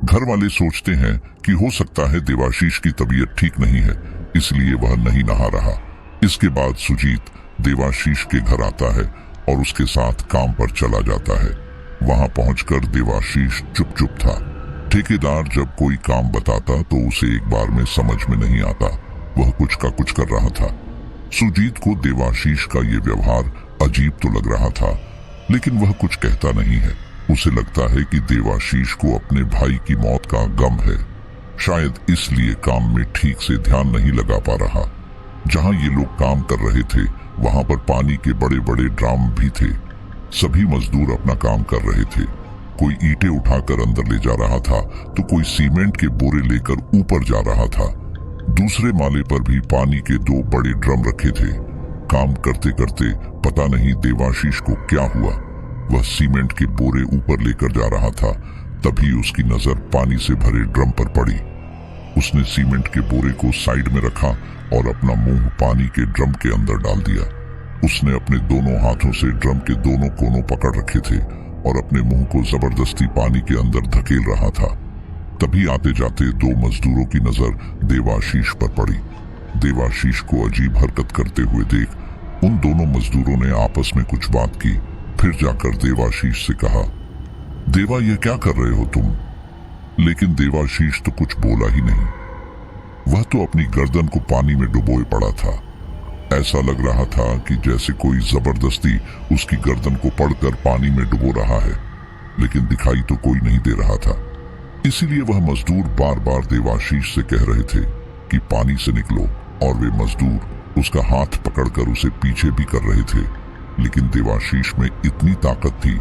घर वाले सोचते हैं कि हो सकता है देवाशीष की तबीयत ठीक नहीं है, इसलिए वह नहीं नहा रहा। इसके बाद सुजीत देवाशीष के घर आता है और उसके साथ काम पर चला जाता है। वहां पहुंचकर देवाशीष चुप था। ठेकेदार जब कोई काम बताता तो उसे एक बार में समझ में नहीं आता। वह कुछ का कुछ कर रहा था। सुजीत को देवाशीष का ये व्यवहार अजीब तो लग रहा था, लेकिन वह कुछ कहता नहीं है। उसे लगता है कि देवाशीष को अपने भाई की मौत का गम है, शायद इसलिए काम में ठीक से ध्यान नहीं लगा पा रहा। जहां ये लोग काम कर रहे थे वहां पर पानी के बड़े बड़े ड्राम भी थे। सभी मजदूर अपना काम कर रहे थे। कोई ईंटें उठाकर अंदर ले जा रहा था तो कोई सीमेंट के बोरे लेकर ऊपर जा रहा था। दूसरे माले पर भी पानी के 2 बड़े ड्रम रखे थे। काम करते करते पता नहीं देवाशीष को क्या हुआ, वह सीमेंट के बोरे ऊपर लेकर जा रहा था। तभी उसकी नजर पानी से भरे ड्रम पर पड़ी। उसने सीमेंट के बोरे को साइड में रखा और अपना मुंह पानी के ड्रम के अंदर डाल दिया। उसने अपने दोनों हाथों से ड्रम के दोनों कोनों पकड़ रखे थे और अपने मुंह को जबरदस्ती पानी के अंदर धकेल रहा था। तभी आते जाते दो मजदूरों की नजर देवाशीष पर पड़ी। देवाशीष को अजीब हरकत करते हुए देख उन दोनों मजदूरों ने आपस में कुछ बात की। फिर जाकर देवाशीष से कहा, देवा ये क्या कर रहे हो तुम? लेकिन देवाशीष तो कुछ बोला ही नहीं। वह तो अपनी गर्दन को पानी में डुबोए पड़ा था। ऐसा लग रहा था कि जैसे कोई जबरदस्ती उसकी गर्दन को पकड़कर पानी में डुबो रहा है, लेकिन दिखाई तो कोई नहीं दे रहा था। इसीलिए वह मजदूर बार बार देवाशीष से कह रहे थे कि पानी से निकलो, और वे मजदूर उसका हाथ पकड़कर उसे पीछे भी कर रहे थे। लेकिन देवाशीष में इतनी ताकत थी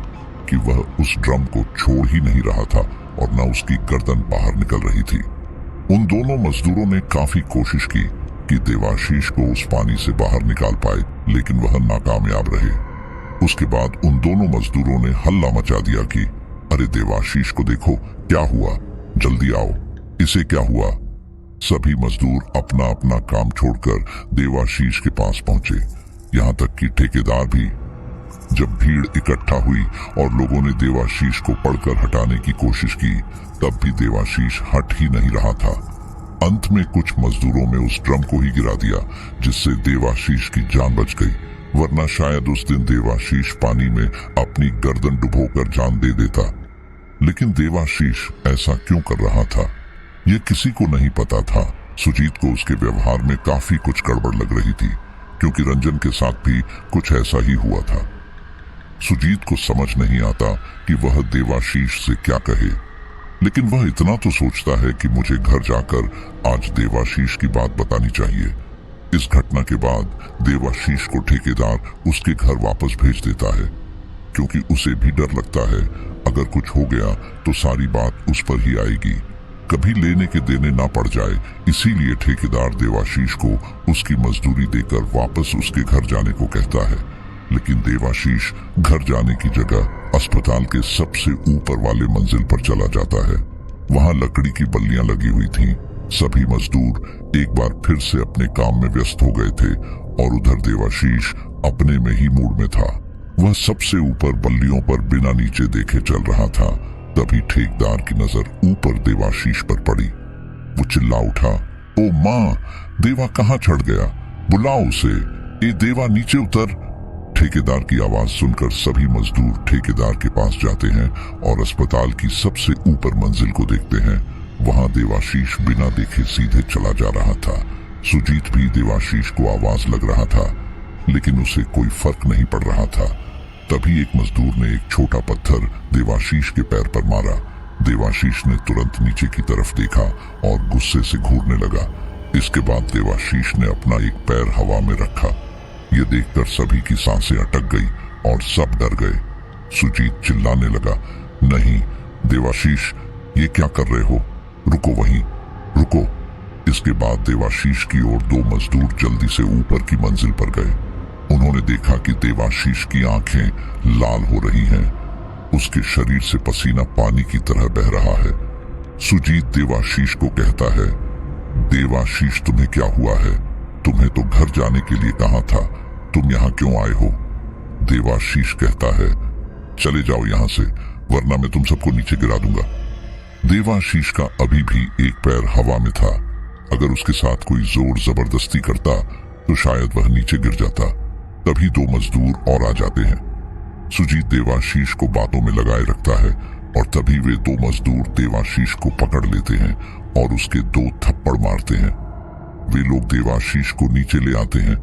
कि वह उस ड्रम को छोड़ ही नहीं रहा था और न उसकी गर्दन बाहर निकल रही थी। उन दोनों मजदूरों ने काफी कोशिश की कि देवाशीष को उस पानी से बाहर निकाल पाए, लेकिन वह नाकामयाब रहे। उसके बाद उन दोनों मजदूरों ने हल्ला मचा दिया कि अरे देवाशीष को देखो, क्या हुआ, जल्दी आओ, इसे क्या हुआ। सभी मजदूर अपना अपना काम छोड़कर देवाशीष के पास पहुंचे, यहाँ तक कि ठेकेदार भी। जब भीड़ इकट्ठा हुई और लोगों ने देवाशीष को पकड़कर हटाने की कोशिश की, तब भी देवाशीष हट ही नहीं रहा था। अंत में कुछ मजदूरों ने उस ड्रम को ही गिरा दिया, जिससे देवाशीष की जान बच गई, वरना शायद उस दिन देवाशीष पानी में अपनी गर्दन डुबोकर जान दे देता। लेकिन देवाशीष ऐसा क्यों कर रहा था, यह किसी को नहीं पता था। सुजीत को उसके व्यवहार में काफी कुछ गड़बड़ लग रही थी, क्योंकि रंजन के साथ भी कुछ ऐसा ही हुआ था। सुजीत को समझ नहीं आता कि वह देवाशीष से क्या कहे, लेकिन वह इतना तो सोचता है कि मुझे घर जाकर आज देवाशीष की बात बतानी चाहिए। इस घटना के बाद देवाशीष को ठेकेदार उसके घर वापस भेज देता है, क्योंकि उसे भी डर लगता है अगर कुछ हो गया तो सारी बात उस पर ही आएगी, कभी लेने के देने ना पड़ जाए। इसीलिए ठेकेदार देवाशीष को उसकी मजदूरी देकर वापस उसके घर जाने को कहता है। लेकिन देवाशीष घर जाने की जगह अस्पताल के सबसे ऊपर वाले मंजिल पर चला जाता है। वहां लकड़ी की बल्लियां लगी हुई थीं। सभी मजदूर एक बार फिर से अपने काम में व्यस्त हो गए थे और उधर देवाशीष अपने में ही मूड में था। वह सबसे ऊपर बल्लियों पर बिना नीचे देखे चल रहा था। तभी ठेकेदार की नजर ऊपर देवाशीष पर पड़ी। वो चिल्ला उठा, ओ माँ, देवा कहाँ चढ़ गया, बुलाओ उसे, ए देवा नीचे उतर। ठेकेदार की आवाज सुनकर सभी मजदूर ठेकेदार के पास जाते हैं और अस्पताल की सबसे ऊपर मंजिल को देखते हैं। वहां देवाशीष बिना देखे सीधे चला जा रहा था। सुजीत भी देवाशीष को आवाज लग रहा था, लेकिन उसे कोई फर्क नहीं पड़ रहा था। तभी एक मजदूर ने एक छोटा पत्थर देवाशीष के पैर पर मारा। देवाशीष ने तुरंत नीचे की तरफ देखा और गुस्से से घूरने लगा। इसके बाद देवाशीष ने अपना एक पैर हवा में रखा। ये देखकर सभी की सांसें अटक गई और सब डर गए। सुजीत चिल्लाने लगा, नहीं देवाशीष, ये क्या कर रहे हो, रुको वहीं, रुको। इसके बाद देवाशीष की ओर दो मजदूर जल्दी से ऊपर की मंजिल पर गए। उन्होंने देखा कि देवाशीष की आंखें लाल हो रही हैं, उसके शरीर से पसीना पानी की तरह बह रहा है। सुजीत देवाशीष को कहता है, देवाशीष तुम्हें क्या हुआ है, तुम्हें तो घर जाने के लिए कहा था, तुम यहाँ क्यों आए हो? देवाशीष कहता है, चले जाओ यहाँ से, वरना मैं तुम सबको नीचे गिरा दूंगा। देवाशीष का अभी भी एक पैर हवा में था। अगर उसके साथ कोई जोर जबरदस्ती करता तो शायद वह नीचे गिर जाता। तभी दो मजदूर और आ जाते हैं। सुजीत देवाशीष को बातों में लगाए रखता है और तभी वे दो मजदूर देवाशीष को पकड़ लेते हैं और उसके दो थप्पड़ मारते हैं। वे लोग देवाशीष को नीचे ले आते हैं।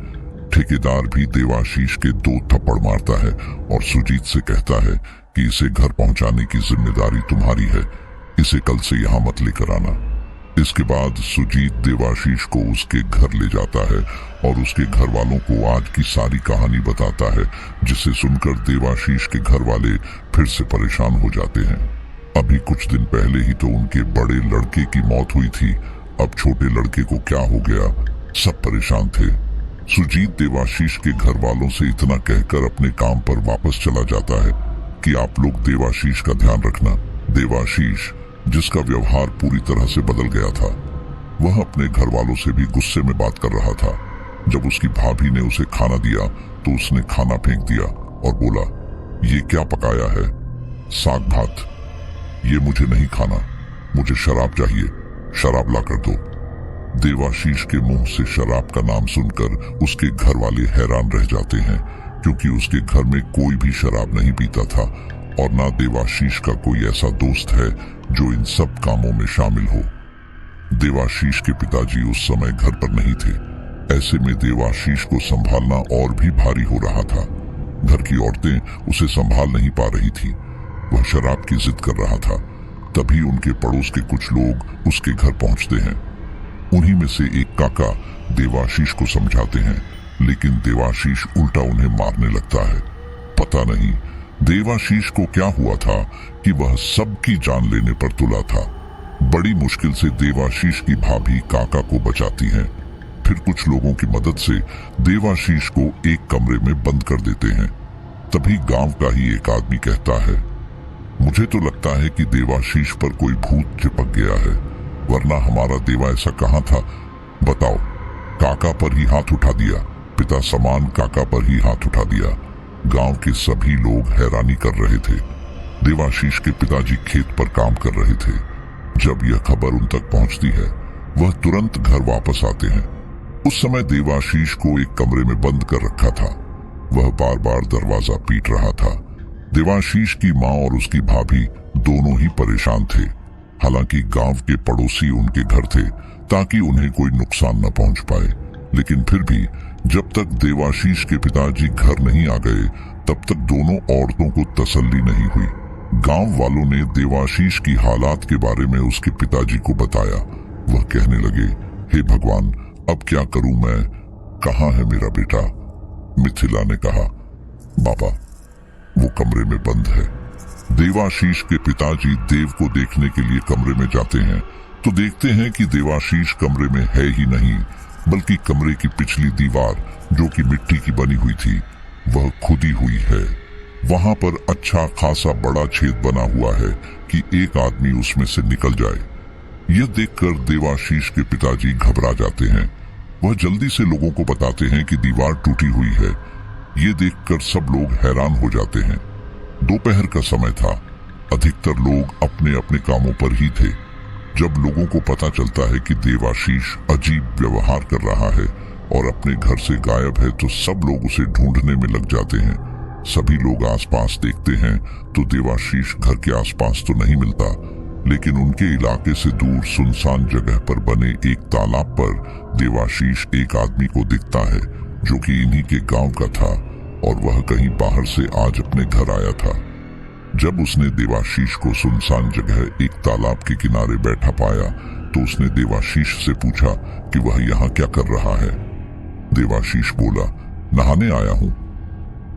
ठेकेदार भी देवाशीष के दो थप्पड़ मारता है और सुजीत से कहता है कि इसे घर पहुंचाने की जिम्मेदारी तुम्हारी है, इसे कल से यहाँ मत लेकर आना। इसके बाद सुजीत देवाशीष को उसके घर ले जाता है और उसके घर वालों को आज की सारी कहानी बताता है, जिसे सुनकर देवाशीष के घर वाले फिर से परेशान हो जाते हैं। अभी कुछ दिन पहले ही तो उनके बड़े लड़के की मौत हुई थी, अब छोटे लड़के को क्या हो गया, सब परेशान थे। सुजीत देवाशीष के घर वालों से इतना कहकर अपने काम पर वापस चला जाता है कि आप लोग देवाशीष का ध्यान रखना। देवाशीष, जिसका व्यवहार पूरी तरह से बदल गया था, वह अपने घर वालों से भी गुस्से में बात कर रहा था। जब उसकी भाभी ने उसे खाना दिया तो उसने खाना फेंक दिया और बोला, ये क्या पकाया है? साग भात। ये मुझे नहीं खाना, मुझे शराब चाहिए, शराब ला कर दो। देवाशीष के मुंह से शराब का नाम सुनकर उसके घर वाले हैरान रह जाते हैं, क्योंकि उसके घर में कोई भी शराब नहीं पीता था और ना देवाशीष का कोई ऐसा दोस्त है जो इन सब कामों में शामिल हो। देवाशीष के पिताजी उस समय घर पर नहीं थे। ऐसे में देवाशीष को संभालना और भी भारी हो रहा था। घर की औरतें उसे संभाल नहीं पा रही थी। वह शराब की जिद कर रहा था। तभी उनके पड़ोस के कुछ लोग उसके घर पहुंचते हैं। उन्हीं में से एक काका देवाशीष को समझाते हैं, लेकिन देवाशीष उल्टा उन्हें मारने लगता है। पता नहीं देवाशीष को क्या हुआ था कि वह सबकी जान लेने पर तुला था। बड़ी मुश्किल से देवाशीष की भाभी काका को बचाती हैं। फिर कुछ लोगों की मदद से देवाशीष को एक कमरे में बंद कर देते हैं। तभी गांव का ही एक आदमी कहता है, मुझे तो लगता है कि देवाशीष पर कोई भूत चिपक गया है, वरना हमारा देवा ऐसा कहाँ था। बताओ, काका पर ही हाथ उठा दिया, पिता समान काका पर ही हाथ उठा दिया। गांव के सभी लोग हैरानी कर रहे थे। देवाशीष के पिताजी खेत पर काम कर रहे थे। जब यह खबर उन तक पहुंचती है, वह तुरंत घर वापस आते हैं। उस समय देवाशीष को एक कमरे में बंद कर रखा था। वह बार बार दरवाजा पीट रहा था। देवाशीष की माँ और उसकी भाभी दोनों ही परेशान थे। हालांकि गांव के पड़ोसी उनके घर थे ताकि उन्हें कोई नुकसान न पहुंच पाए, लेकिन फिर भी जब तक देवाशीष के पिताजी घर नहीं आ गए तब तक दोनों औरतों को तसल्ली नहीं हुई। गांव वालों ने देवाशीष की हालात के बारे में उसके पिताजी को बताया। वह कहने लगे, हे भगवान, अब क्या करूं मैं, कहाँ है मेरा बेटा? मिथिला ने कहा, बाबा, वो कमरे में बंद है। देवाशीष के पिताजी देव को देखने के लिए कमरे में जाते हैं तो देखते हैं कि देवाशीष कमरे में है ही नहीं, बल्कि कमरे की पिछली दीवार, जो कि मिट्टी की बनी हुई थी, वह खुदी हुई है। वहां पर अच्छा खासा बड़ा छेद बना हुआ है कि एक आदमी उसमें से निकल जाए। यह देखकर देवाशीष के पिताजी घबरा जाते हैं। वह जल्दी से लोगों को बताते हैं कि दीवार टूटी हुई है। ये देखकर सब लोग हैरान हो जाते हैं। दोपहर का समय था। अधिकतर लोग अपने अपने कामों पर ही थे। जब लोगों को पता चलता है कि देवाशीष अजीब व्यवहार कर रहा है और अपने घर से गायब है, तो सब लोग उसे ढूंढने में लग जाते हैं। सभी लोग आसपास देखते हैं तो देवाशीष घर के आसपास तो नहीं मिलता, लेकिन उनके इलाके से दूर सुनसान जगह पर बने एक तालाब पर देवाशीष एक आदमी को दिखता है, जो कि इन्हीं के गांव का था और वह कहीं बाहर से आज अपने घर आया था। जब उसने देवाशीष को सुनसान जगह एक तालाब के किनारे बैठा पाया तो उसने देवाशीष से पूछा कि वह यहाँ क्या कर रहा है। देवाशीष बोला, नहाने आया हूँ।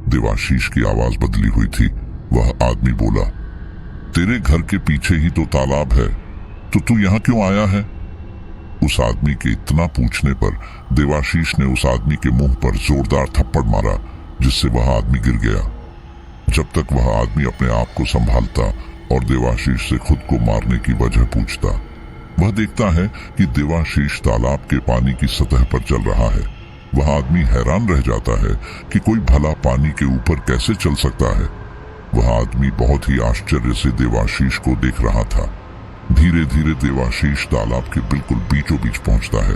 देवाशीष की आवाज बदली हुई थी। वह आदमी बोला, तेरे घर के पीछे ही तो तालाब है, तो तू यहाँ क्यों आया है? उस आदमी के इतना पूछने पर देवाशीष ने उस आदमी के मुंह पर जोरदार थप्पड़ मारा, जिससे वह आदमी गिर गया। जब तक वह आदमी अपने आप को संभालता और देवाशीष से खुद को मारने की वजह पूछता, वह देखता है कि देवाशीष तालाब के पानी की सतह पर चल रहा है। वह आदमी हैरान रह जाता है कि कोई भला पानी के ऊपर कैसे चल सकता है। वह आदमी बहुत ही आश्चर्य से देवाशीष को देख रहा था। धीरे धीरे देवाशीष तालाब के बिल्कुल बीचों बीच पहुंचता है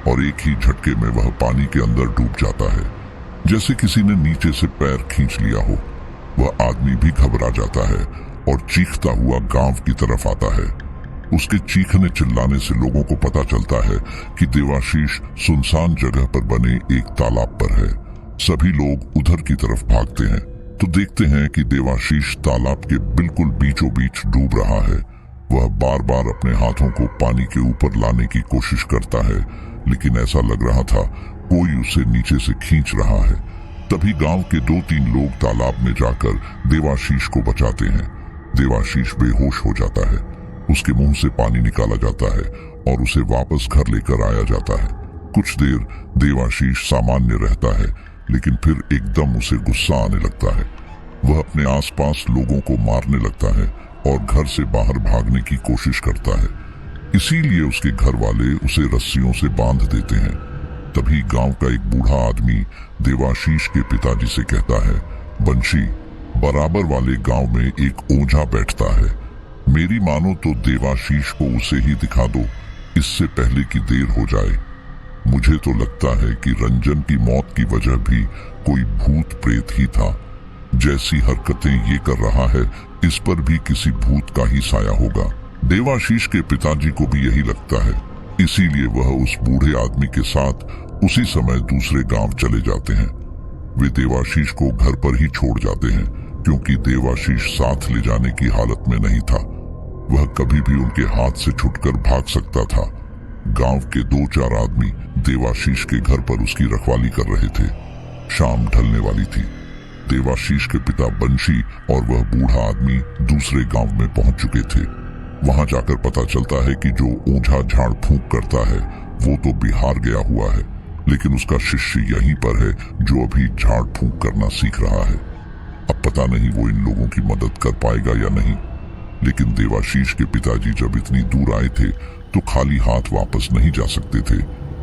और एक ही झटके में वह पानी के अंदर डूब जाता है, जैसे किसी ने नीचे से पैर खींच लिया हो। वह आदमी भी घबरा जाता है और चीखता हुआ गांव की तरफ आता है। उसके चीखने चिल्लाने से लोगों को पता चलता है कि देवाशीष सुनसान जगह पर बने एक तालाब पर है। सभी लोग उधर की तरफ भागते हैं तो देखते हैं कि देवाशीष तालाब के बिल्कुल बीचों बीच डूब रहा है। वह बार बार अपने हाथों को पानी के ऊपर लाने की कोशिश करता है, लेकिन ऐसा लग रहा था कोई उसे नीचे से खींच रहा है। तभी गांव के 2-3 लोग तालाब में जाकर देवाशीष को बचाते हैं। देवाशीष बेहोश हो जाता है। उसके मुंह से पानी निकाला जाता है और उसे वापस घर लेकर आया जाता है। कुछ देर देवाशीष सामान्य रहता है, लेकिन फिर एकदम उसे गुस्सा आने लगता है। वह अपने आसपास लोगों को मारने लगता है और घर से बाहर भागने की कोशिश करता है। इसीलिए उसके घर वाले उसे रस्सियों से बांध देते हैं। तभी गांव का एक बूढ़ा आदमी देवाशीष के पिताजी से कहता है, बंशी, बराबर वाले गांव में एक ओझा बैठता है, मेरी मानो तो देवाशीष को उसे ही दिखा दो, इससे पहले कि देर हो जाए। मुझे तो लगता है कि रंजन की मौत की वजह भी कोई भूत प्रेत ही था। जैसी हरकतें ये कर रहा है, इस पर भी किसी भूत का ही साया होगा। देवाशीष के पिताजी को भी यही लगता है, इसीलिए वह उस बूढ़े आदमी के साथ उसी समय दूसरे गांव चले जाते हैं। वे देवाशीष को घर पर ही छोड़ जाते हैं, क्योंकि देवाशीष साथ ले जाने की हालत में नहीं था। वह कभी भी उनके हाथ से छुटकर भाग सकता था। गांव के 2-4 आदमी देवाशीष के घर पर उसकी रखवाली कर रहे थे। शाम ढलने वाली थी। देवाशीष के पिता बंशी और वह बूढ़ा आदमी दूसरे गांव में पहुंच चुके थे। वहां जाकर पता चलता है कि जो ओझा झाड़ फूंक करता है वो तो बिहार गया हुआ है, लेकिन उसका शिष्य यहीं पर है जो अभी झाड़ फूंक करना सीख रहा है। अब पता नहीं वो इन लोगों की मदद कर पाएगा या नहीं, लेकिन देवाशीष के पिताजी जब इतनी दूर आए थे तो खाली हाथ वापस नहीं जा सकते थे।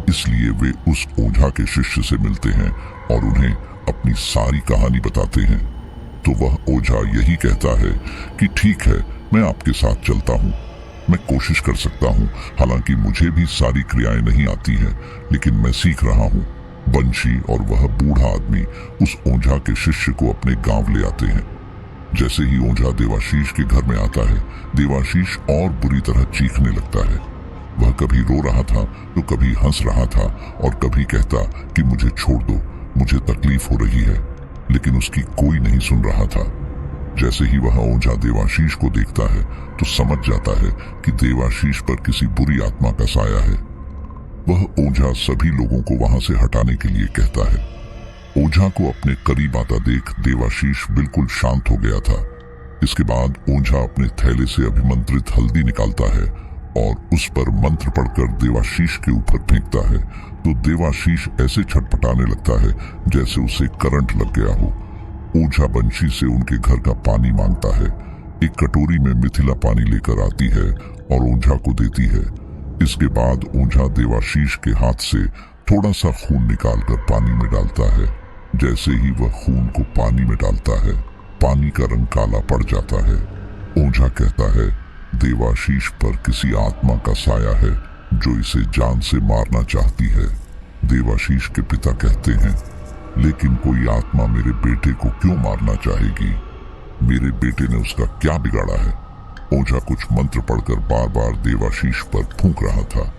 इसलिए वे उस ओझा के शिष्य से मिलते हैं और उन्हें अपनी सारी कहानी बताते हैं। तो वह ओझा यही कहता है कि ठीक है, मैं आपके साथ चलता हूँ, मैं कोशिश कर सकता हूँ। हालांकि मुझे भी सारी क्रियाएं नहीं आती हैं, लेकिन मैं सीख रहा हूँ। बंशी और वह बूढ़ा आदमी उस ओझा के शिष्य को अपने गांव ले आते हैं। जैसे ही ओझा देवाशीष के घर में आता है, देवाशीष और बुरी तरह चीखने लगता है। वह कभी रो रहा था तो कभी हंस रहा था और कभी कहता कि मुझे छोड़ दो, मुझे तकलीफ हो रही है, लेकिन उसकी कोई नहीं सुन रहा था। जैसे ही वह ओझा देवाशीष को देखता है तो समझ जाता है कि देवाशीष पर किसी बुरी आत्मा का साया है। वह ओझा सभी लोगों को वहां से हटाने के लिए कहता है। ओझा को अपने करीब आता देख देवाशीष बिल्कुल शांत हो गया था। इसके बाद ओझा अपने थैले से अभिमंत्रित हल्दी निकालता है और उस पर मंत्र पढ़कर देवाशीष के ऊपर फेंकता है, तो देवाशीष ऐसे छटपटाने लगता है जैसे उसे करंट लग गया हो। ओझा बंशी से उनके घर का पानी मांगता है। एक कटोरी में मिथिला पानी लेकर आती है और ओझा को देती है। इसके बाद ओझा देवाशीष के हाथ से थोड़ा सा खून निकालकर पानी में डालता है। जैसे ही वह खून को पानी में डालता है, पानी का रंग काला पड़ जाता है। ओझा कहता है, देवाशीष पर किसी आत्मा का साया है जो इसे जान से मारना चाहती है। देवाशीष के पिता कहते हैं, लेकिन कोई आत्मा मेरे बेटे को क्यों मारना चाहेगी? मेरे बेटे ने उसका क्या बिगाड़ा है? ओझा कुछ मंत्र पढ़कर बार बार देवाशीष पर फूंक रहा था।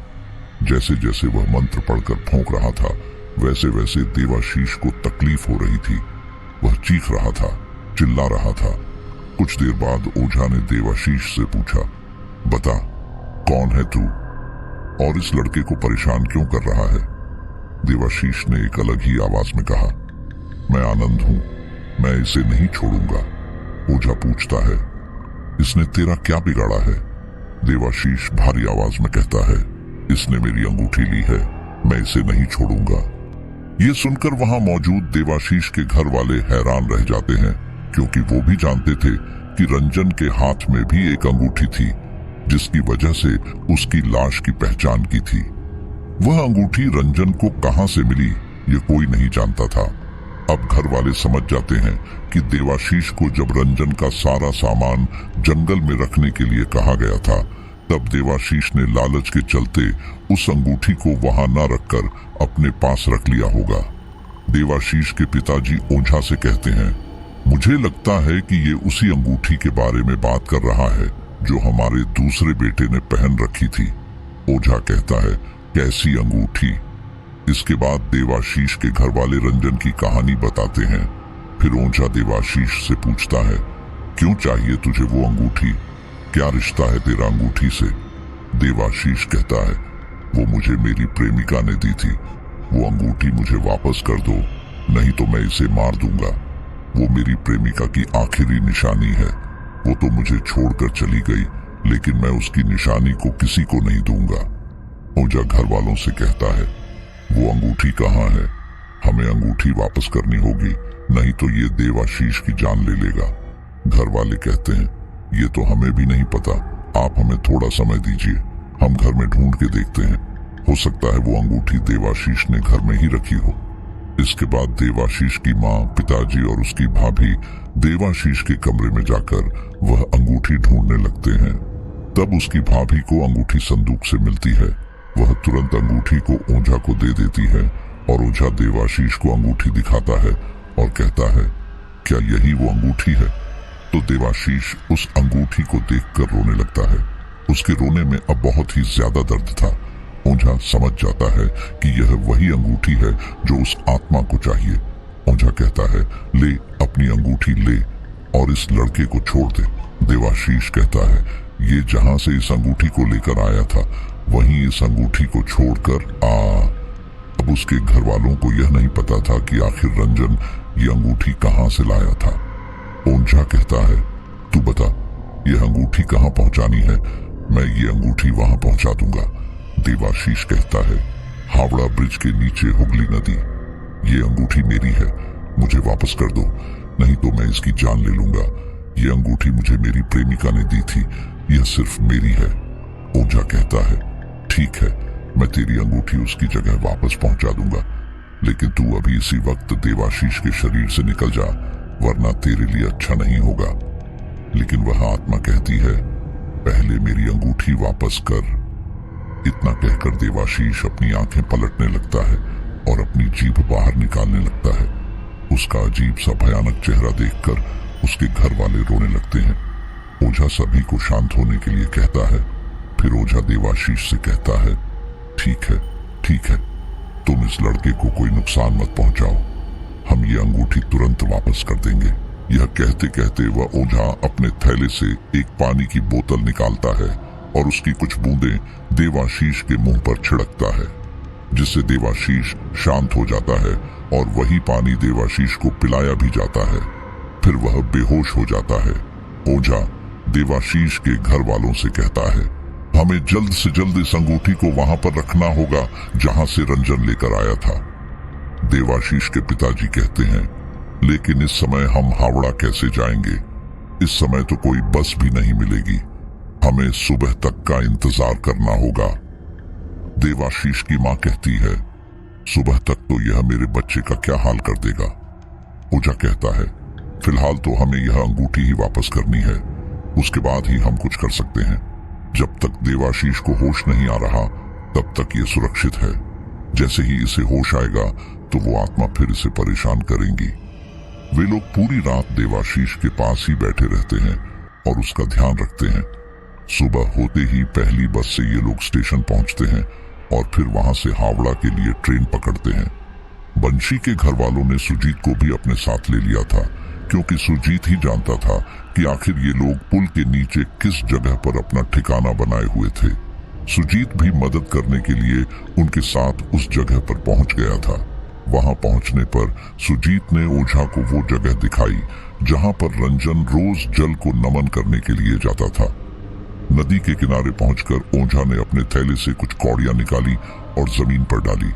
जैसे जैसे वह मंत्र पढ़कर फूंक रहा था, वैसे वैसे देवाशीष को तकलीफ हो रही थी। वह चीख रहा था, चिल्ला रहा था। कुछ देर बाद ओझा ने देवाशीष से पूछा, बता, कौन है तू और इस लड़के को परेशान क्यों कर रहा है? देवाशीष ने एक अलग ही आवाज में कहा, मैं आनंद हूं, मैं इसे नहीं छोड़ूंगा। ओझा पूछता है, इसने तेरा क्या बिगाड़ा है? देवाशीष भारी आवाज में कहता है, इसने मेरी अंगूठी ली है, मैं इसे नहीं छोड़ूंगा। ये सुनकर वहां मौजूद देवाशीष के घर वाले हैरान रह जाते हैं, क्योंकि वो भी जानते थे कि रंजन के हाथ में भी एक अंगूठी थी, जिसकी वजह से उसकी लाश की पहचान की थी। वह अंगूठी रंजन को कहां से मिली ये कोई नहीं जानता था। अब घर वाले समझ जाते हैं कि देवाशीष को जब रंजन का सारा सामान जंगल में रखने के लिए कहा गया था, तब देवाशीष ने लालच के चलते उस अंगूठी को वहां न रखकर अपने पास रख लिया होगा। देवाशीष के पिताजी ओझा से कहते हैं, मुझे लगता है कि ये उसी अंगूठी के बारे में बात कर रहा है जो हमारे दूसरे बेटे ने पहन रखी थी। ओझा कहता है, कैसी अंगूठी? इसके बाद देवाशीष के घर वाले रंजन की कहानी बताते हैं। फिर ओझा देवाशीष से पूछता है, क्यों चाहिए तुझे वो अंगूठी? क्या रिश्ता है तेरा अंगूठी से? देवाशीष कहता है, वो मुझे मेरी प्रेमिका ने दी थी, वो अंगूठी मुझे वापस कर दो, नहीं तो मैं इसे मार दूंगा। वो मेरी प्रेमिका की आखिरी निशानी है। वो तो मुझे छोड़कर चली गई, लेकिन मैं उसकी निशानी को किसी को नहीं दूंगा। ओझा घर वालों से कहता है, वो अंगूठी कहाँ है? हमें अंगूठी वापस करनी होगी, नहीं तो ये देवाशीष की जान ले लेगा। घर वाले कहते हैं, ये तो हमें भी नहीं पता, आप हमें थोड़ा समय दीजिए, हम घर में ढूंढ के देखते हैं, हो सकता है वो अंगूठी देवाशीष ने घर में ही रखी हो। इसके बाद देवाशीष की माँ, पिताजी और उसकी भाभी देवाशीष के कमरे में जाकर वह अंगूठी ढूंढने लगते हैं। तब उसकी भाभी को अंगूठी संदूक से मिलती है। वह तुरंत अंगूठी को ओझा को दे देती है और ओझा देवाशीष को अंगूठी दिखाता है और कहता है, क्या यही वो अंगूठी है? तो देवाशीष उस अंगूठी को देखकर रोने लगता है। उसके रोने में अब बहुत ही ज्यादा दर्द था। ओझा समझ जाता है कि यह वही अंगूठी है जो उस आत्मा को चाहिए। ओझा कहता है, ले अपनी अंगूठी ले और इस लड़के को छोड़ दे। देवाशीष कहता है, ये जहां से इस अंगूठी को लेकर आया था वहीं इस अंगूठी को छोड़कर अब उसके घर वालों को यह नहीं पता था कि आखिर रंजन ये अंगूठी कहां से लाया था। ओझा कहता है, तू बता यह अंगूठी कहां पहुंचानी है, मैं ये अंगूठी वहां पहुंचा दूंगा। देवाशीष कहता है, हावड़ा ब्रिज के नीचे हुगली नदी। ये अंगूठी मेरी है, मुझे वापस कर दो, नहीं तो मैं इसकी जान ले लूंगा। ये अंगूठी मुझे मेरी प्रेमिका ने दी थी, यह सिर्फ मेरी है। ओझा कहता है, ठीक है, मैं तेरी अंगूठी उसकी जगह वापस पहुंचा दूंगा, लेकिन तू अभी इसी वक्त देवाशीष के शरीर से निकल जा, वरना तेरे लिए अच्छा नहीं होगा। लेकिन वह आत्मा कहती है, पहले मेरी अंगूठी वापस कर। इतना कहकर देवाशीष अपनी आंखें पलटने लगता है और अपनी जीभ बाहर निकालने लगता है। उसका अजीब सा भयानक चेहरा देखकर उसके घर वाले रोने लगते हैं। ओझा सभी को शांत होने के लिए कहता है। फिर ओझा देवाशीष से कहता है, ठीक है, तुम इस लड़के को कोई नुकसान मत पहुंचाओ, हम ये अंगूठी तुरंत वापस कर देंगे। यह कहते कहते वह ओझा अपने थैले से एक पानी की बोतल निकालता है और उसकी कुछ बूंदें देवाशीष के मुंह पर छिड़कता है, जिससे देवाशीष शांत हो जाता है और वही पानी देवाशीष को पिलाया भी जाता है। फिर वह बेहोश हो जाता है। ओझा देवाशीष के घर वालों से कहता है, हमें जल्द से जल्द इस अंगूठी को वहां पर रखना होगा जहां से रंजन लेकर आया था। देवाशीष के पिताजी कहते हैं, लेकिन इस समय हम हावड़ा कैसे जाएंगे? इस समय तो कोई बस भी नहीं मिलेगी, हमें सुबह तक का इंतजार करना होगा। देवाशीष की मां कहती है, सुबह तक तो यह मेरे बच्चे का क्या हाल कर देगा। ओझा कहता है, फिलहाल तो हमें यह अंगूठी ही वापस करनी है, उसके बाद ही हम कुछ कर सकते हैं। जब तक देवाशीष को होश नहीं आ रहा तब तक ये सुरक्षित है। जैसे ही इसे होश आएगा तो वो आत्मा फिर इसे परेशान करेंगी। वे लोग पूरी रात देवाशीष के पास ही बैठे रहते हैं और उसका ध्यान रखते हैं। सुबह होते ही पहली बस से ये लोग स्टेशन पहुंचते हैं और फिर वहां से हावड़ा के लिए ट्रेन पकड़ते हैं। बंशी के घर वालों ने सुजीत को भी अपने साथ ले लिया था, क्योंकि सुजीत ही जानता था कि आखिर ये लोग पुल के नीचे किस जगह पर अपना ठिकाना बनाए हुए थे। सुजीत भी मदद करने के लिए उनके साथ उस जगह पर पहुंच गया था। वहां पहुंचने पर सुजीत ने ओझा को वो जगह दिखाई जहां पर रंजन रोज जल को नमन करने के लिए जाता था। नदी के किनारे पहुंचकर ओझा ने अपने थैले से कुछ कौड़ियां निकाली और जमीन पर डाली।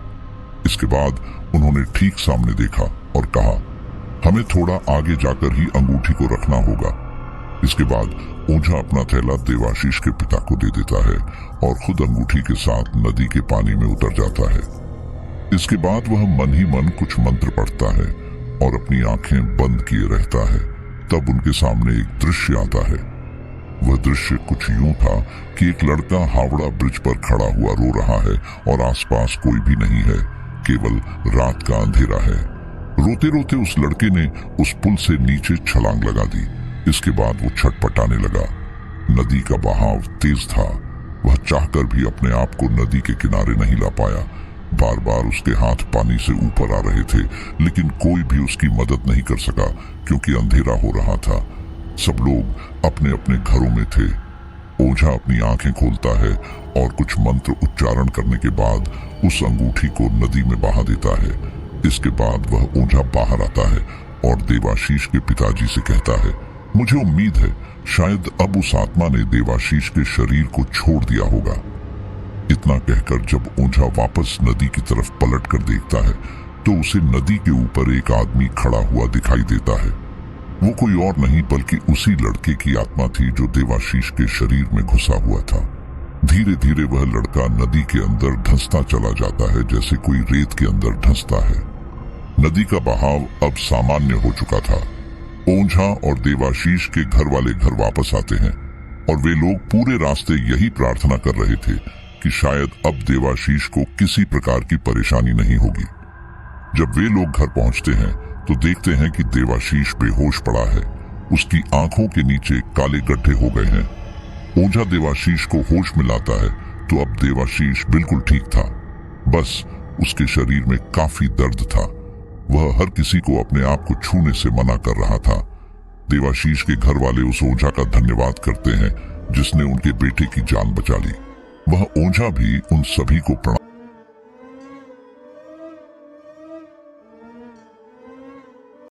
इसके बाद उन्होंने ठीक सामने देखा और कहा, हमें थोड़ा आगे जाकर ही अंगूठी को रखना होगा। इसके बाद ओझा अपना थैला देवाशीष के पिता को दे देता है और खुद अंगूठी के साथ नदी के पानी में उतर जाता है। इसके बाद वह मन ही मन कुछ मंत्र पढ़ता है और अपनी आंखें बंद किए रहता है। तब उनके सामने एक दृश्य आता है। वह दृश्य कुछ यूं था कि एक लड़का हावड़ा ब्रिज पर खड़ा हुआ रो रहा है और आसपास कोई भी नहीं है, केवल रात का अंधेरा है। रोते रोते उस लड़के ने उस पुल से नीचे छलांग लगा दी। इसके बाद वो छटपटाने लगा। नदी का बहाव तेज था। वह चाहकर भी अपने आप को नदी के किनारे नहीं ला पाया। बार बार उसके हाथ पानी से ऊपर आ रहे थे, लेकिन कोई भी उसकी मदद नहीं कर सका क्योंकि अंधेरा हो रहा था। सब लोग अपने अपने घरों में थे। ओझा अपनी आंखें खोलता है और कुछ मंत्र उच्चारण करने के बाद उस अंगूठी को नदी में बहा देता है। इसके बाद वह ओझा बाहर आता है और देवाशीष के पिताजी से कहता है, मुझे उम्मीद है शायद अब उस आत्मा ने देवाशीष के शरीर को छोड़ दिया होगा। इतना कहकर जब ओझा वापस नदी की तरफ पलट कर देखता है तो उसे नदी के ऊपर एक आदमी खड़ा हुआ दिखाई देता है। वो कोई और नहीं बल्कि उसी लड़के की आत्मा थी जो देवाशीष के शरीर में घुसा हुआ था। धीरे धीरे वह लड़का नदी के अंदर धंसता चला जाता है, जैसे कोई रेत के अंदर धंसता है। नदी का बहाव अब सामान्य हो चुका था। ओंझा और देवाशीष के घर वाले घर वापस आते हैं और वे लोग पूरे रास्ते यही प्रार्थना कर रहे थे कि शायद अब देवाशीष को किसी प्रकार की परेशानी नहीं होगी। जब वे लोग घर पहुंचते हैं तो देखते हैं कि देवाशीष बेहोश पड़ा है। उसकी आंखों के नीचे काले गड्ढे हो गए हैं। ओंझा देवाशीष को होश में लाता है तो अब देवाशीष बिल्कुल ठीक था, बस उसके शरीर में काफी दर्द था। वह हर किसी को अपने आप को छूने से मना कर रहा था। देवाशीष के घर वाले उस ओंझा का धन्यवाद करते हैं जिसने उनके बेटे की जान बचा ली। वह ओंझा भी उन सभी को प्रणाम